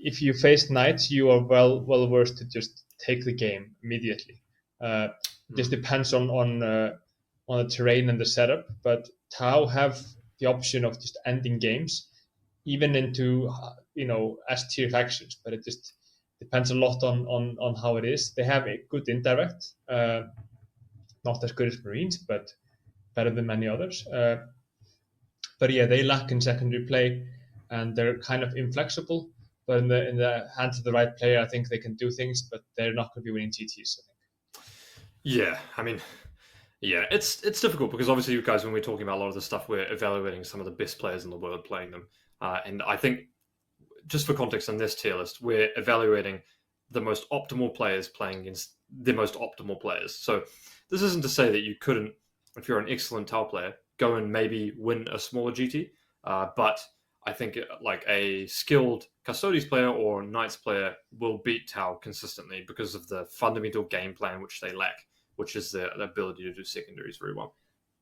if you face knights, you are well versed to just take the game immediately. This depends on the terrain and the setup, but Tau have the option of just ending games, even into S tier factions. But it just depends a lot on how it is. They have a good indirect, not as good as Marines, but better than many others. But yeah, they lack in secondary play, and they're kind of inflexible. But in the hands of the right player, I think they can do things, but they're not going to be winning TTs, I think. Yeah, I mean, yeah, it's difficult, because obviously you guys, when we're talking about a lot of the stuff, we're evaluating some of the best players in the world playing them. And I think, just for context on this tier list, we're evaluating the most optimal players playing against the most optimal players. So this isn't to say that you couldn't, if you're an excellent Tau player, go and maybe win a smaller GT. But I think like a skilled Custodes player or Knights player will beat Tau consistently because of the fundamental game plan which they lack, which is the ability to do secondaries very well.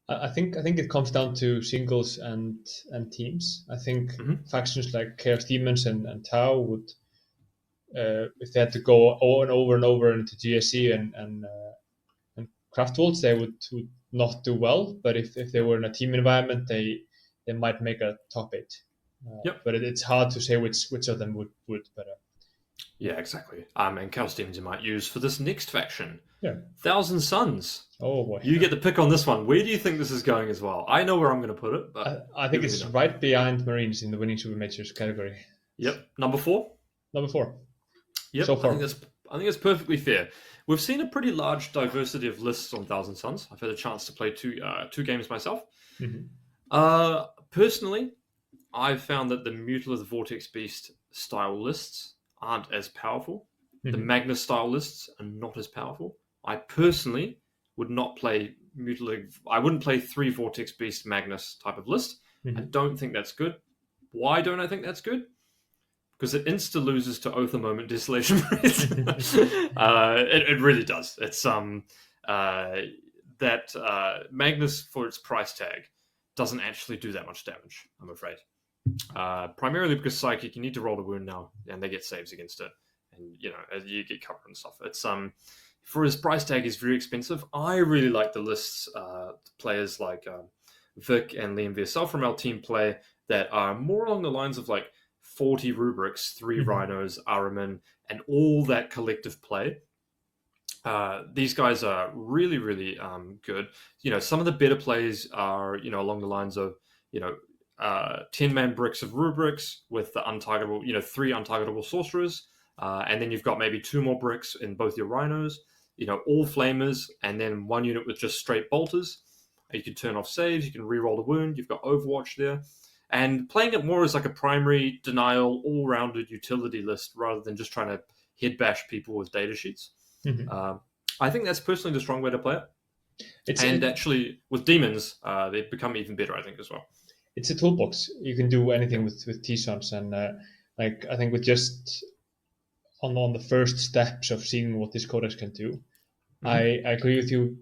I think it comes down to singles and teams. I think factions like Chaos Demons and Tau would, if they had to go over and over into GSC and Craft Worlds, they would not do well. But if they were in a team environment, they might make a top 8. But it's hard to say which of them would. But yeah, exactly. And Chaos Demons you might use for this next faction. Yeah. Thousand Suns. Oh boy. You get the pick on this one. Where do you think this is going as well? I know where I'm going to put it, but I think it's right behind Marines in the winning Super Majors category. Yep. Number 4. Yep. So far. I think it's perfectly fair. We've seen a pretty large diversity of lists on Thousand Suns. I've had a chance to play two games myself. Personally, I've found that the Mutilith Vortex Beast style lists aren't as powerful. The Magnus style lists are not as powerful. I personally would not play Mutilith. I wouldn't play 3 Vortex Beast Magnus type of list. I don't think that's good. Why don't I think that's good? Because it insta loses to Oath a Moment Desolation Race. It really does. It's that Magnus for its price tag doesn't actually do that much damage, I'm afraid. Primarily because Psychic, you need to roll the wound now, and they get saves against it, and you get cover and stuff. It's for his price tag is very expensive. I really like the lists players like Vic and Liam VSL from our team play that are more along the lines of like 40 rubrics, 3 rhinos, Araman, and all that collective play. These guys are really, really good. Some of the better plays are, along the lines of, 10-man bricks of rubrics with the untargetable, 3 untargetable sorcerers. And then you've got maybe 2 more bricks in both your rhinos, all flamers, and then 1 unit with just straight bolters. You can turn off saves, you can reroll the wound, you've got Overwatch there. And playing it more as like a primary denial, all-rounded utility list rather than just trying to head bash people with data sheets. I think that's personally the strong way to play it. Actually, with Demons, they've become even better, I think, as well. It's a toolbox. You can do anything with T-Sons. And I think with just on the first steps of seeing what this codex can do, I agree with you.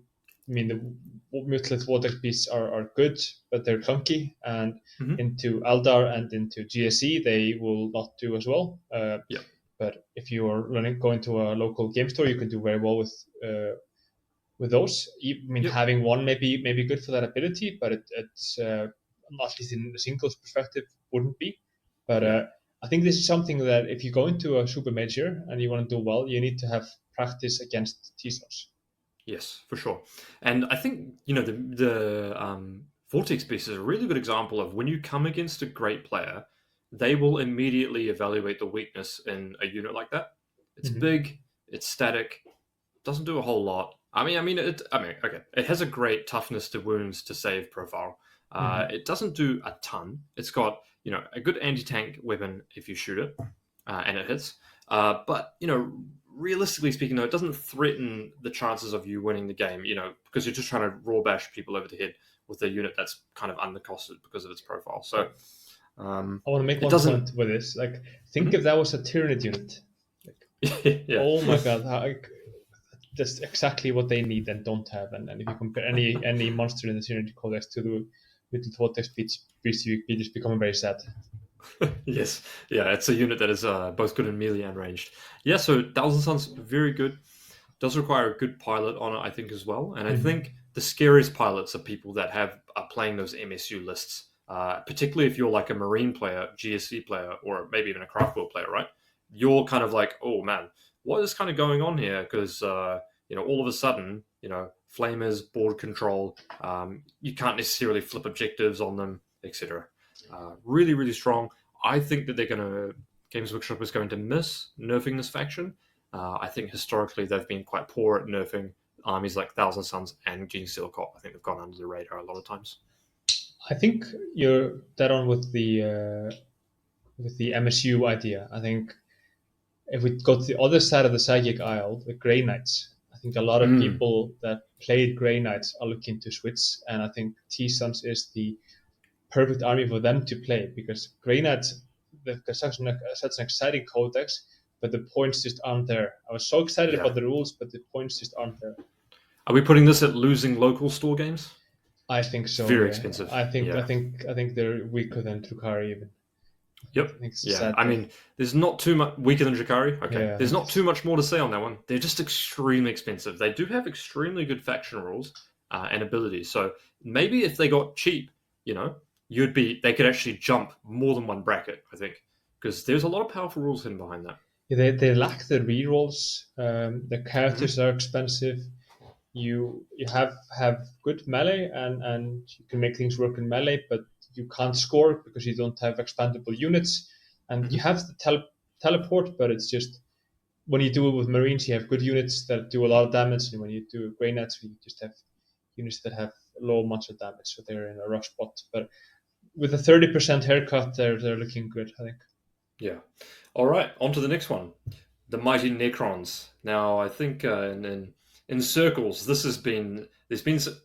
I mean, the Mutilith Vortex Beasts are good, but they're clunky. And into Eldar and into GSE, they will not do as well. But if you are going to a local game store, you can do very well with those. I mean, having one may be good for that ability, but it's at least in the singles perspective wouldn't be. But I think this is something that if you go into a super major and you want to do well, you need to have practice against T-Stars. Yes, for sure. And I think, the Vortex Beast is a really good example of when you come against a great player, they will immediately evaluate the weakness in a unit like that. It's big, it's static, doesn't do a whole lot. Okay, it has a great toughness to wounds to save profile. It doesn't do a ton. It's got, a good anti-tank weapon if you shoot it, and it hits. But, realistically speaking, though, it doesn't threaten the chances of you winning the game, because you're just trying to raw bash people over the head with a unit that's kind of undercosted because of its profile. So I want to make one point with this. Like, think if that was a Tyranid unit. Oh my god, that's exactly what they need and don't have. And if you compare any monster in the Tyranid Codex to the Mutilith Vortex Beast, you just become very sad. Yes, it's a unit that is both good in melee and ranged. Yeah, so Thousand Suns, very good. Does require a good pilot on it, I think, as well. And I think the scariest pilots are people that are playing those MSU lists. Particularly if you're like a Marine player, GSC player, or maybe even a Craft World player, right? You're kind of like, oh man, what is kind of going on here? Because all of a sudden, flamers, board control, you can't necessarily flip objectives on them, etc. Really, really strong. I think that Games Workshop is going to miss nerfing this faction. I think historically they've been quite poor at nerfing armies like Thousand Suns and Gene Steelcop. I think they've gone under the radar a lot of times. I think you're dead on with the MSU idea. I think if we go to the other side of the Psychic Isle, the Grey Knights, I think a lot of people that played Grey Knights are looking to switch, and I think T-Suns is the perfect army for them to play, because Grey Knights, they're such an exciting codex, but the points just aren't there. I was so excited about the rules, but the points just aren't there. Are we putting this at losing local store games? I think so. Very expensive. I think they're weaker than Drukhari even. Yep. I mean, there's not too much weaker than Drukhari. Okay. Yeah, there's not too much more to say on that one. They're just extremely expensive. They do have extremely good faction rules and abilities. So maybe if they got cheap, they could actually jump more than one bracket, I think, because there's a lot of powerful rules hidden behind that. Yeah, they lack the rerolls. The characters are expensive. You have good melee and you can make things work in melee, but you can't score because you don't have expandable units, and you have the teleport, but it's just when you do it with Marines, you have good units that do a lot of damage, and when you do Grey Knights, you just have units that have low amounts of damage, so they're in a rough spot. But with a 30% haircut, they're looking good, I think. Yeah. All right, on to the next one, the mighty Necrons. Now, I think in circles, there's been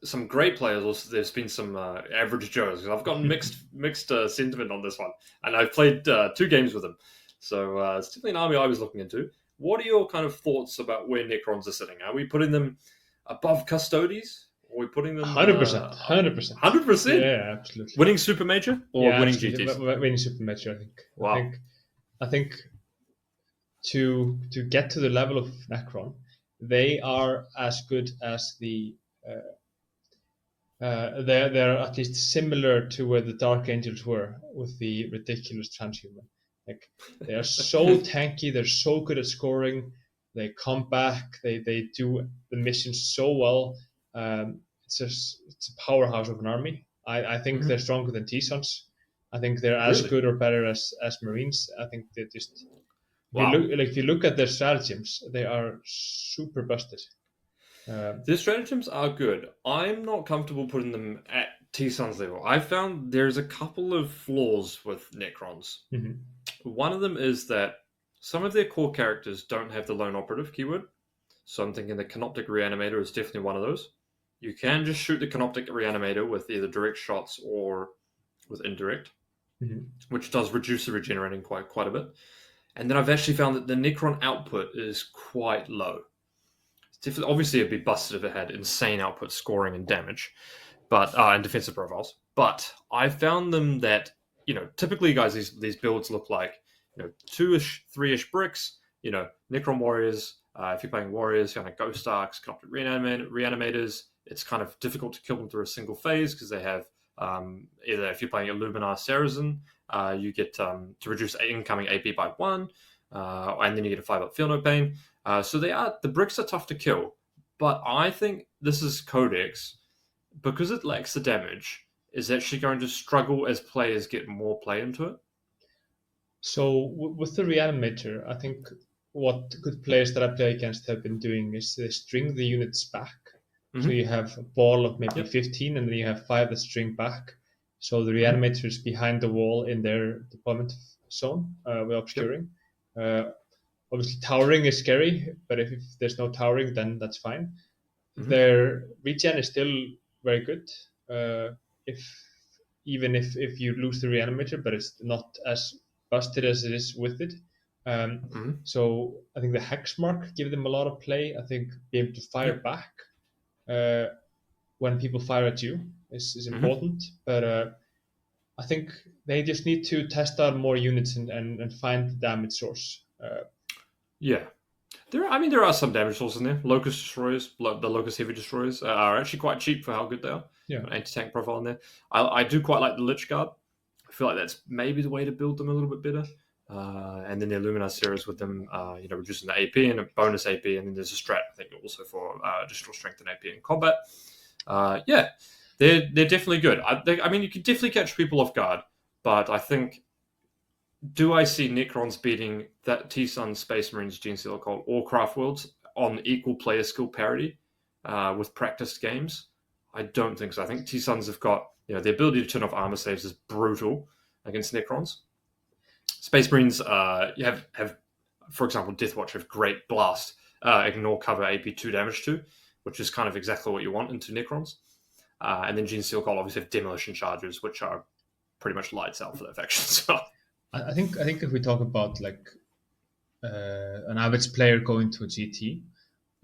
some great players. Also, there's been some average Joes. I've gotten mixed sentiment on this one, and I've played 2 games with them, so it's definitely an army I was looking into. What are your kind of thoughts about where Necrons are sitting? Are we putting them above Custodes? Or are we putting them 100%? 100%? Yeah, absolutely. Winning Super Major or winning GTs? Winning Super Major, I think. Wow. I think to get to the level of Necron, they are as good as they're at least similar to where the Dark Angels were with the ridiculous transhuman. Like, they are so tanky, they're so good at scoring, they come back, they do the missions so well. It's a powerhouse of an army. I think they're stronger than T-Sons. I think they're as good or better as Marines. I think they just if you look at their stratagems, they are super busted. Their stratagems are good. I'm not comfortable putting them at T-Sons level. I found there's a couple of flaws with Necrons. Mm-hmm. One of them is that some of their core characters don't have the lone operative keyword. So I'm thinking the Canoptic Reanimator is definitely one of those. You can just shoot the Canoptic Reanimator with either direct shots or with indirect, which does reduce the regenerating quite a bit. And then I've actually found that the Necron output is quite low. Obviously, it'd be busted if it had insane output scoring and damage, but and defensive profiles. But I found them that, typically, guys, these builds look like, 2-ish, 3-ish bricks, Necron warriors. If you're playing warriors, kind of Ghost Arcs, Canoptic Reanimators, it's kind of difficult to kill them through a single phase because they have either, if you're playing Illuminar Saracen, you get to reduce incoming AP by 1, and then you get a 5-up Feel No Pain. So the bricks are tough to kill, but I think this is Codex, because it lacks the damage, is actually going to struggle as players get more play into it. So with the Reanimator, I think what good players that I play against have been doing is they string the units back. Mm-hmm. So you have a ball of maybe 15, and then you have 5 that string back. So the Reanimator is behind the wall in their deployment zone with obscuring. Obviously, towering is scary, but if there's no towering, then that's fine. Mm-hmm. Their regen is still very good, even if you lose the Reanimator, but it's not as busted as it is with it. So I think the Hex Mark give them a lot of play. I think being able to fire back when people fire at you is important. But I think they just need to test out more units and find the damage source. There are some damage sources in there. Locust Destroyers, the Locust Heavy Destroyers are actually quite cheap for how good they are. Yeah. An anti-tank profile in there. I do quite like the Lich Guard. I feel like that's maybe the way to build them a little bit better. And then the Illuminar series with them, reducing the AP and a bonus AP, and then there's a strat, I think, also for additional strength and AP in combat. They're definitely good. You can definitely catch people off guard, but I think, do I see Necrons beating that T-Sun, Space Marines, Gene Stealer Cult, or Craft Worlds on equal player skill parity with practiced games? I don't think so. I think T-Suns have got, the ability to turn off armor saves is brutal against Necrons. Space Marines have, for example, Deathwatch have great blast, ignore cover AP2 damage to, which is kind of exactly what you want into Necrons. And then Gene Steel Cult obviously have demolition charges, which are pretty much lights out for that faction. So I think if we talk about like an average player going to a GT,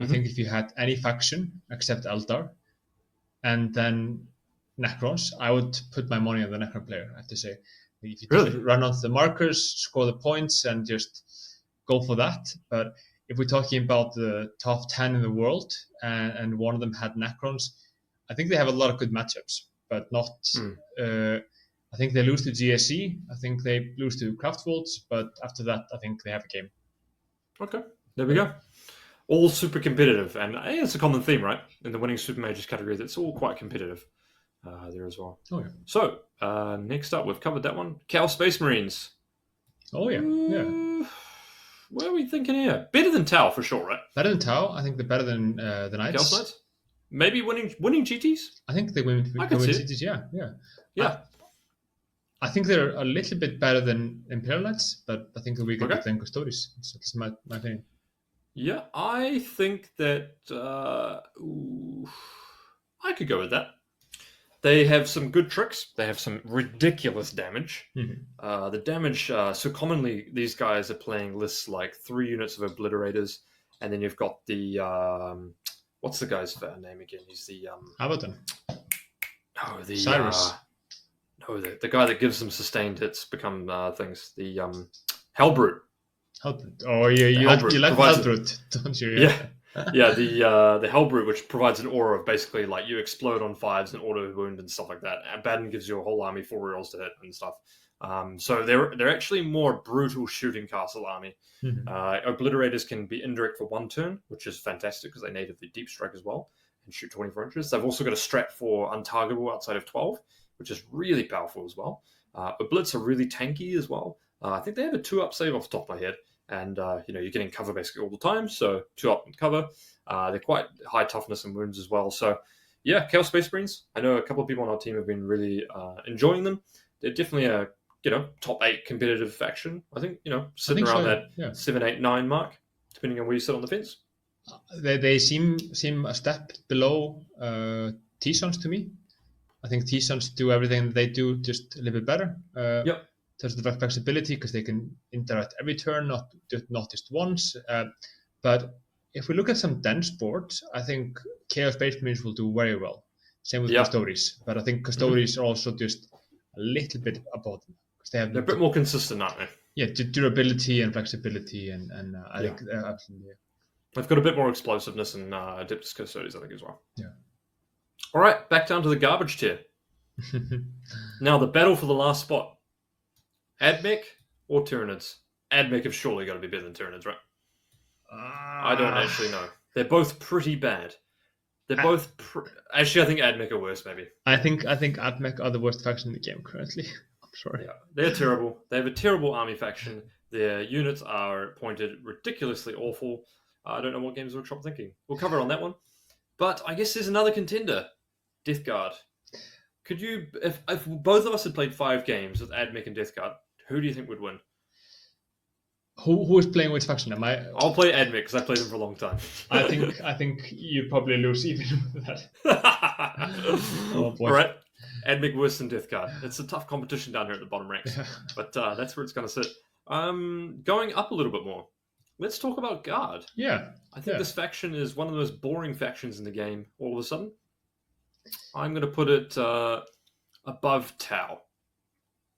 I think if you had any faction except Eldar, and then Necrons, I would put my money on the Necron player, I have to say. If you just run onto the markers, score the points, and just go for that. But if we're talking about the top 10 in the world, and one of them had Necrons, I think they have a lot of good matchups, but not... I think they lose to GSE, I think they lose to Craftworlds, but after that, I think they have a game. Okay, there we go. All super competitive, and it's a common theme, right? In the winning super majors category, that's all quite competitive there as well. Oh yeah. So next up, we've covered that one. Chaos Space Marines. Oh yeah, yeah. What are we thinking here? Better than Tau for sure, right? Better than Tau. I think they're better than the Knights. Chaos Knights. Maybe winning GTs. I think they win GTs. Yeah. I think they're a little bit better than Imperial Knights, but I think they're weaker than Custodes. That's my opinion. Yeah, I think that I could go with that. They have some good tricks. They have some ridiculous damage. The damage, so commonly these guys are playing lists like 3 units of Obliterators, and then you've got the, what's the guy's name again? He's the... Abaddon. No, the... Cyrus. No, the guy that gives them sustained hits become things. The Hellbrute. Oh yeah, you like Hellbrute, don't you? Yeah, the Hellbrute, which provides an aura of basically like you explode on 5s and auto wound and stuff like that. Abaddon gives you a whole army 4 rerolls to hit and stuff. So they're actually more brutal shooting castle army. Obliterators can be indirect for 1 turn, which is fantastic because they natively deep strike as well and shoot 24 inches. They've also got a strat for untargetable outside of 12, which is really powerful as well. Oblits are really tanky as well. I think they have a 2-up save off the top of my head. And, you're getting cover basically all the time. So 2-up and cover. They're quite high toughness and wounds as well. So, yeah, Chaos Space Marines. I know a couple of people on our team have been really enjoying them. They're definitely a, top 8 competitive faction. I think, sitting around that 7, 8, 9 mark, depending on where you sit on the fence. They seem a step below T-Sons to me. I think T-Sons do everything they do just a little bit better. There's the flexibility because they can interact every turn, not just once. But if we look at some dense boards, I think Chaos Space Marines will do very well. Same with Custodes. But I think Custodes are also just a little bit above them. They're a bit more consistent, aren't they? Yeah, durability and flexibility. And I think absolutely. They've got a bit more explosiveness and Adeptus Custodes, I think, as well. Yeah. All right, back down to the garbage tier. Now, the battle for the last spot. Admech or Tyranids? Admech have surely got to be better than Tyranids, right? I don't actually know. They're both pretty bad. They're both... Actually, I think Admech are worse, maybe. I think Admech are the worst faction in the game currently. I'm sorry. Yeah, they're terrible. They have a terrible army faction. Their units are pointed ridiculously awful. I don't know what Games Workshop thinking. We'll cover on that one. But I guess there's another contender. Death Guard. Could you... If both of us had played 5 games with Admech and Death Guard, who do you think would win? Who is playing which faction? I'll play Admech because I played him for a long time. I think you probably lose even with that. Oh boy! All right, Admech worse than Death Guard. It's a tough competition down here at the bottom ranks, but that's where it's going to sit. Going up a little bit more. Let's talk about Guard. Yeah, I think this faction is one of the most boring factions in the game. All of a sudden, I'm going to put it above Tau.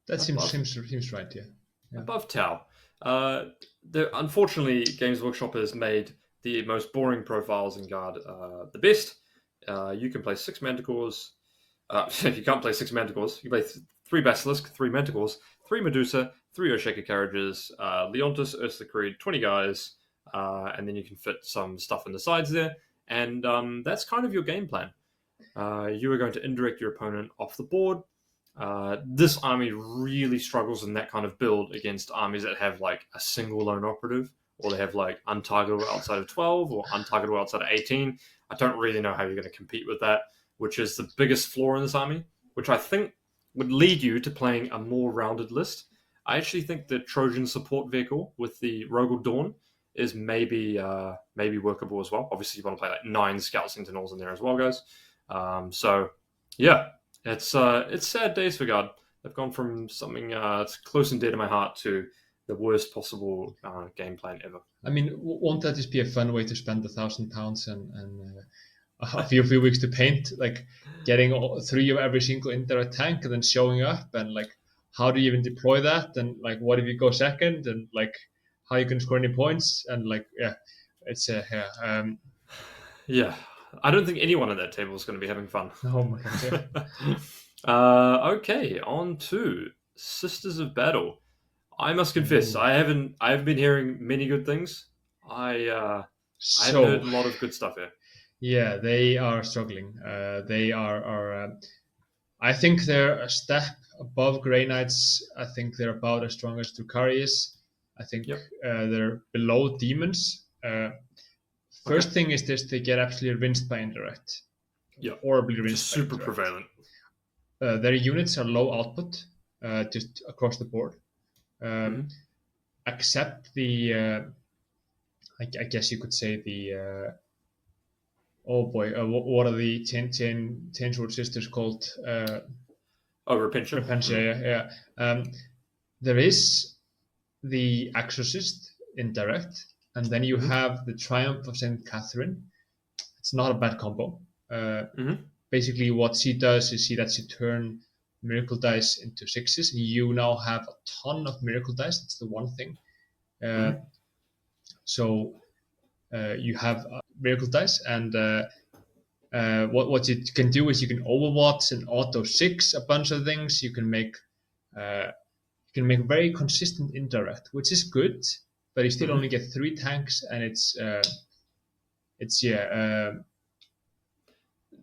That seems right, yeah. Above Tau. Unfortunately, Games Workshop has made the most boring profiles in Guard the best. You can play 6 Manticores. If you can't play 6 Manticores, you can play 3 Basilisk, 3 Manticores, 3 Medusa, 3 Oshaka Carriages, Leontis, Ursula Creed, 20 guys, and then you can fit some stuff in the sides there. And that's kind of your game plan. You are going to indirect your opponent off the board. This army really struggles in that kind of build against armies that have like a single lone operative, or they have like untargetable outside of 12 or untargetable outside of 18. I don't really know how you're going to compete with that, which is the biggest flaw in this army, which I think would lead you to playing a more rounded list. I actually think the Trojan support vehicle with the Rogel Dawn is maybe workable as well. Obviously, you want to play like 9 Scout Sentinels in there as well, guys. So, yeah. It's sad days for Guard. They've gone from something it's close and dear to my heart to the worst possible game plan ever. I mean, won't that just be a fun way to spend £1,000 and a few weeks to paint, like getting 3 of every single indirect tank and then showing up, and like how do you even deploy that, and like what if you go second, and like how you can score any points, and like it's yeah. I don't think anyone at that table is going to be having fun. oh my god. Yeah. Okay, on to Sisters of Battle. I must confess, I haven't been hearing many good things. I haven't heard a lot of good stuff here. Yeah, they are struggling. They are I think they're a step above Grey Knights. I think they're about as strong as Drukari is. I think they're below Demons. First thing is this: they get absolutely rinsed by indirect. Yeah, horribly rinsed. Just super prevalent. Their units are low output, just across the board. Except the, I guess you could say the. Oh boy, what are the Changewood sisters called? Repentia. Repentia, yeah. There is the Exorcist indirect, and then you have the Triumph of Saint Catherine. It's not a bad combo. Basically, what she does is she lets you turn miracle dice into 6s, and you now have a ton of miracle dice. That's the one thing. So you have miracle dice, and what you can do is you can overwatch and auto 6 a bunch of things. You can make very consistent indirect, which is good, but you still only get 3 tanks, and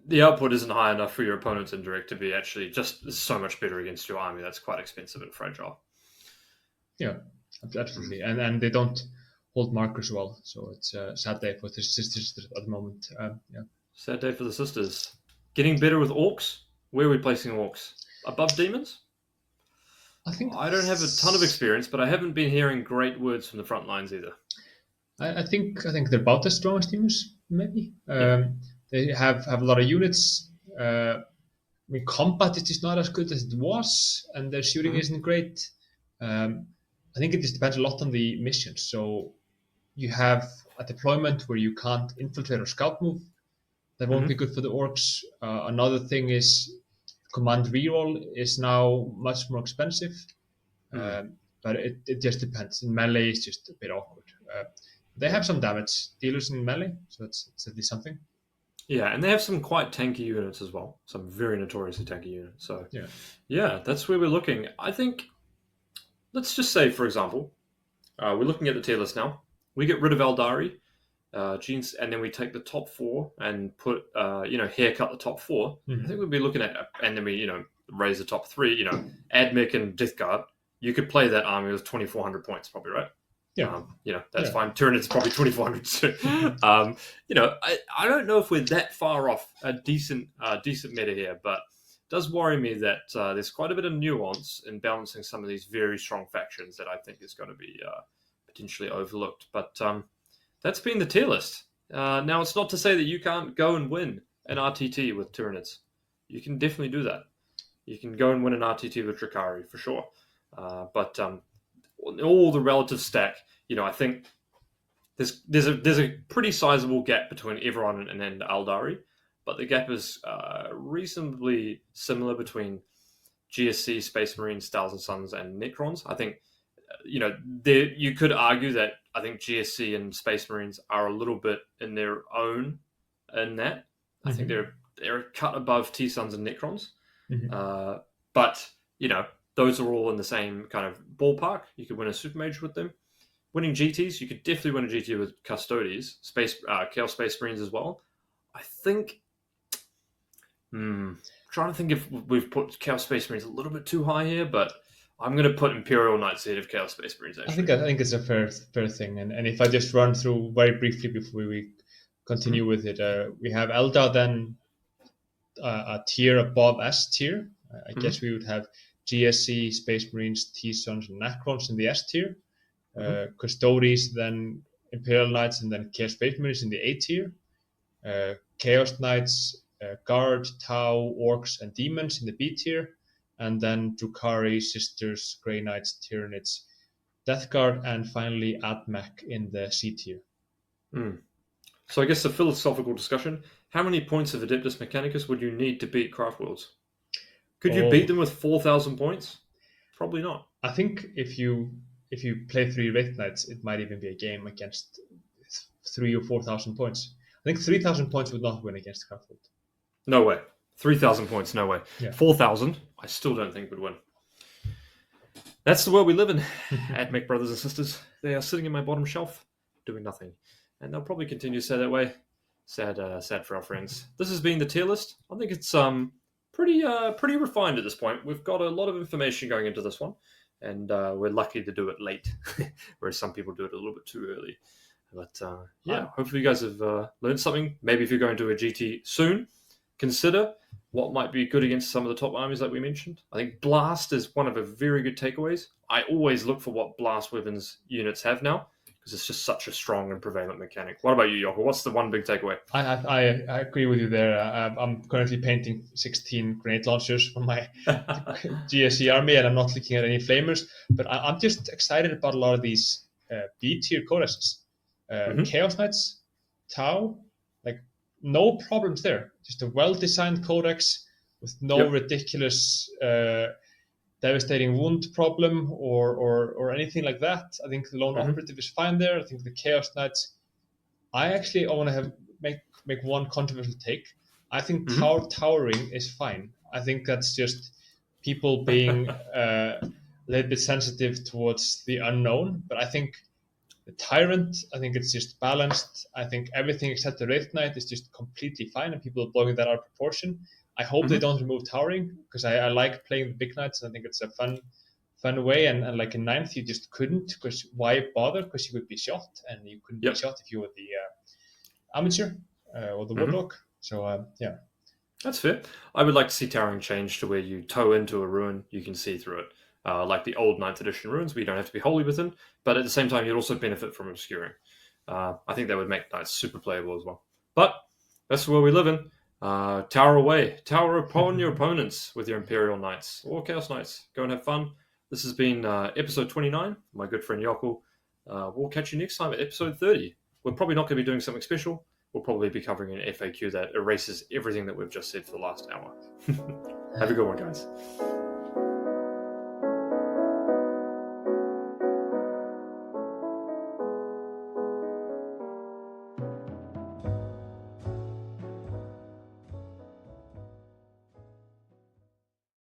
the output isn't high enough for your opponent's indirect to be actually just so much better against your army. That's quite expensive and fragile. Yeah, absolutely, and they don't hold markers well, so it's a sad day for the sisters at the moment. Sad day for the sisters. Getting better with orcs. Where are we placing orcs? Above demons? I don't have a ton of experience, but I haven't been hearing great words from the front lines either. I think they're about as strong as demons, maybe. They have a lot of units. I mean, combat is just not as good as it was, and their shooting isn't great. I think it just depends a lot on the mission. So you have a deployment where you can't infiltrate or scout move. That won't be good for the orcs. Another thing is command reroll is now much more expensive. But it just depends. In melee, it's just a bit awkward. They have some damage dealers in melee, so it's at least something. Yeah, and they have some quite tanky units as well. Some very notoriously tanky units. So yeah, that's where we're looking. I think, let's just say, for example, we're looking at the tier list now. We get rid of Aeldari, and then we take the top 4 and put, haircut the top 4. I think we'd be looking at, and then we, raise the top 3. Admech and Death Guard. You could play that army with 2,400 points, probably, right? Yeah. That's fine. Tyranids probably 2,400 too. I don't know if we're that far off a decent meta here, but it does worry me that there's quite a bit of nuance in balancing some of these very strong factions that I think is going to be potentially overlooked. But that's been the tier list. Now, it's not to say that you can't go and win an RTT with Tyranids. You can definitely do that. You can go and win an RTT with Drukari for sure. But all the relative stack, I think there's a pretty sizable gap between everyone and Aeldari, but the gap is reasonably similar between GSC, Space Marines, Thousand Suns, and Necrons. I think you could argue that I think GSC and Space Marines are a little bit in their own in that. I think they're a cut above T-Suns and Necrons, but those are all in the same kind of ballpark. You could win a Super Mage with them. Winning GTs, you could definitely win a GT with Custodes, Chaos Space Marines as well. I think, trying to think if we've put Chaos Space Marines a little bit too high here, but I'm going to put Imperial Knights ahead of Chaos Space Marines, actually. I think it's a fair thing. And if I just run through very briefly before we continue with it, we have Eldar, then a tier above S tier. I guess we would have GSC, Space Marines, T-Suns, and Necrons in the S tier. Custodes, then Imperial Knights, and then Chaos Space Marines in the A tier. Chaos Knights, Guard, Tau, Orcs, and Demons in the B tier. and then Drukari, Sisters, Grey Knights, Tyranids, Death Guard, and finally Admech in the C tier. So I guess the philosophical discussion: how many points of Adeptus Mechanicus would you need to beat Craft Worlds? Could you beat them with 4,000 points? Probably not. I think if you play 3 Wraith Knights, it might even be a game against 3,000 or 4,000 points. I think 3,000 points would not win against Craft World. No way. 3,000 points, no way. Yeah. 4,000, I still don't think would win. That's the world we live in, Admech brothers and sisters. They are sitting in my bottom shelf, doing nothing. And they'll probably continue to stay that way. Sad for our friends. This has been the tier list. I think it's pretty refined at this point. We've got a lot of information going into this one, and we're lucky to do it late, whereas some people do it a little bit too early. But hopefully you guys have learned something. Maybe if you're going to a GT soon, consider what might be good against some of the top armies like we mentioned. I think Blast is one of the very good takeaways. I always look for what Blast weapons units have now, because it's just such a strong and prevalent mechanic. What about you, Jokull? What's the one big takeaway? I agree with you there. I'm currently painting 16 grenade launchers for my GSE army, and I'm not looking at any flamers. But I'm just excited about a lot of these B tier codexes. Chaos Knights, Tau, like no problems there. Just a well-designed codex with no ridiculous devastating wound problem or anything like that. I think the lone operative is fine there. I think the Chaos Knights. I want to make one controversial take. I think towering is fine. I think that's just people being a little bit sensitive towards the unknown. But I think the Tyrant, I think it's just balanced. I think everything except the Wraith Knight is just completely fine, and people are blowing that out of proportion. I hope they don't remove towering, because I like playing the big knights, and I think it's a fun way. And like in 9th, you just couldn't, because why bother? Because you could be shot, and you couldn't be shot if you were the amateur or the warlock. So that's fair. I would like to see towering change to where you tow into a ruin, you can see through it. Like the old 9th edition ruins, where you don't have to be wholly within, but at the same time, you'd also benefit from obscuring. I think that would make knights super playable as well. But that's where we live in. Tower away. Tower upon your opponents with your Imperial Knights or Chaos Knights. Go and have fun. This has been episode 29. My good friend Jokull. We'll catch you next time at episode 30. We're probably not going to be doing something special. We'll probably be covering an FAQ that erases everything that we've just said for the last hour. Have a good one, guys.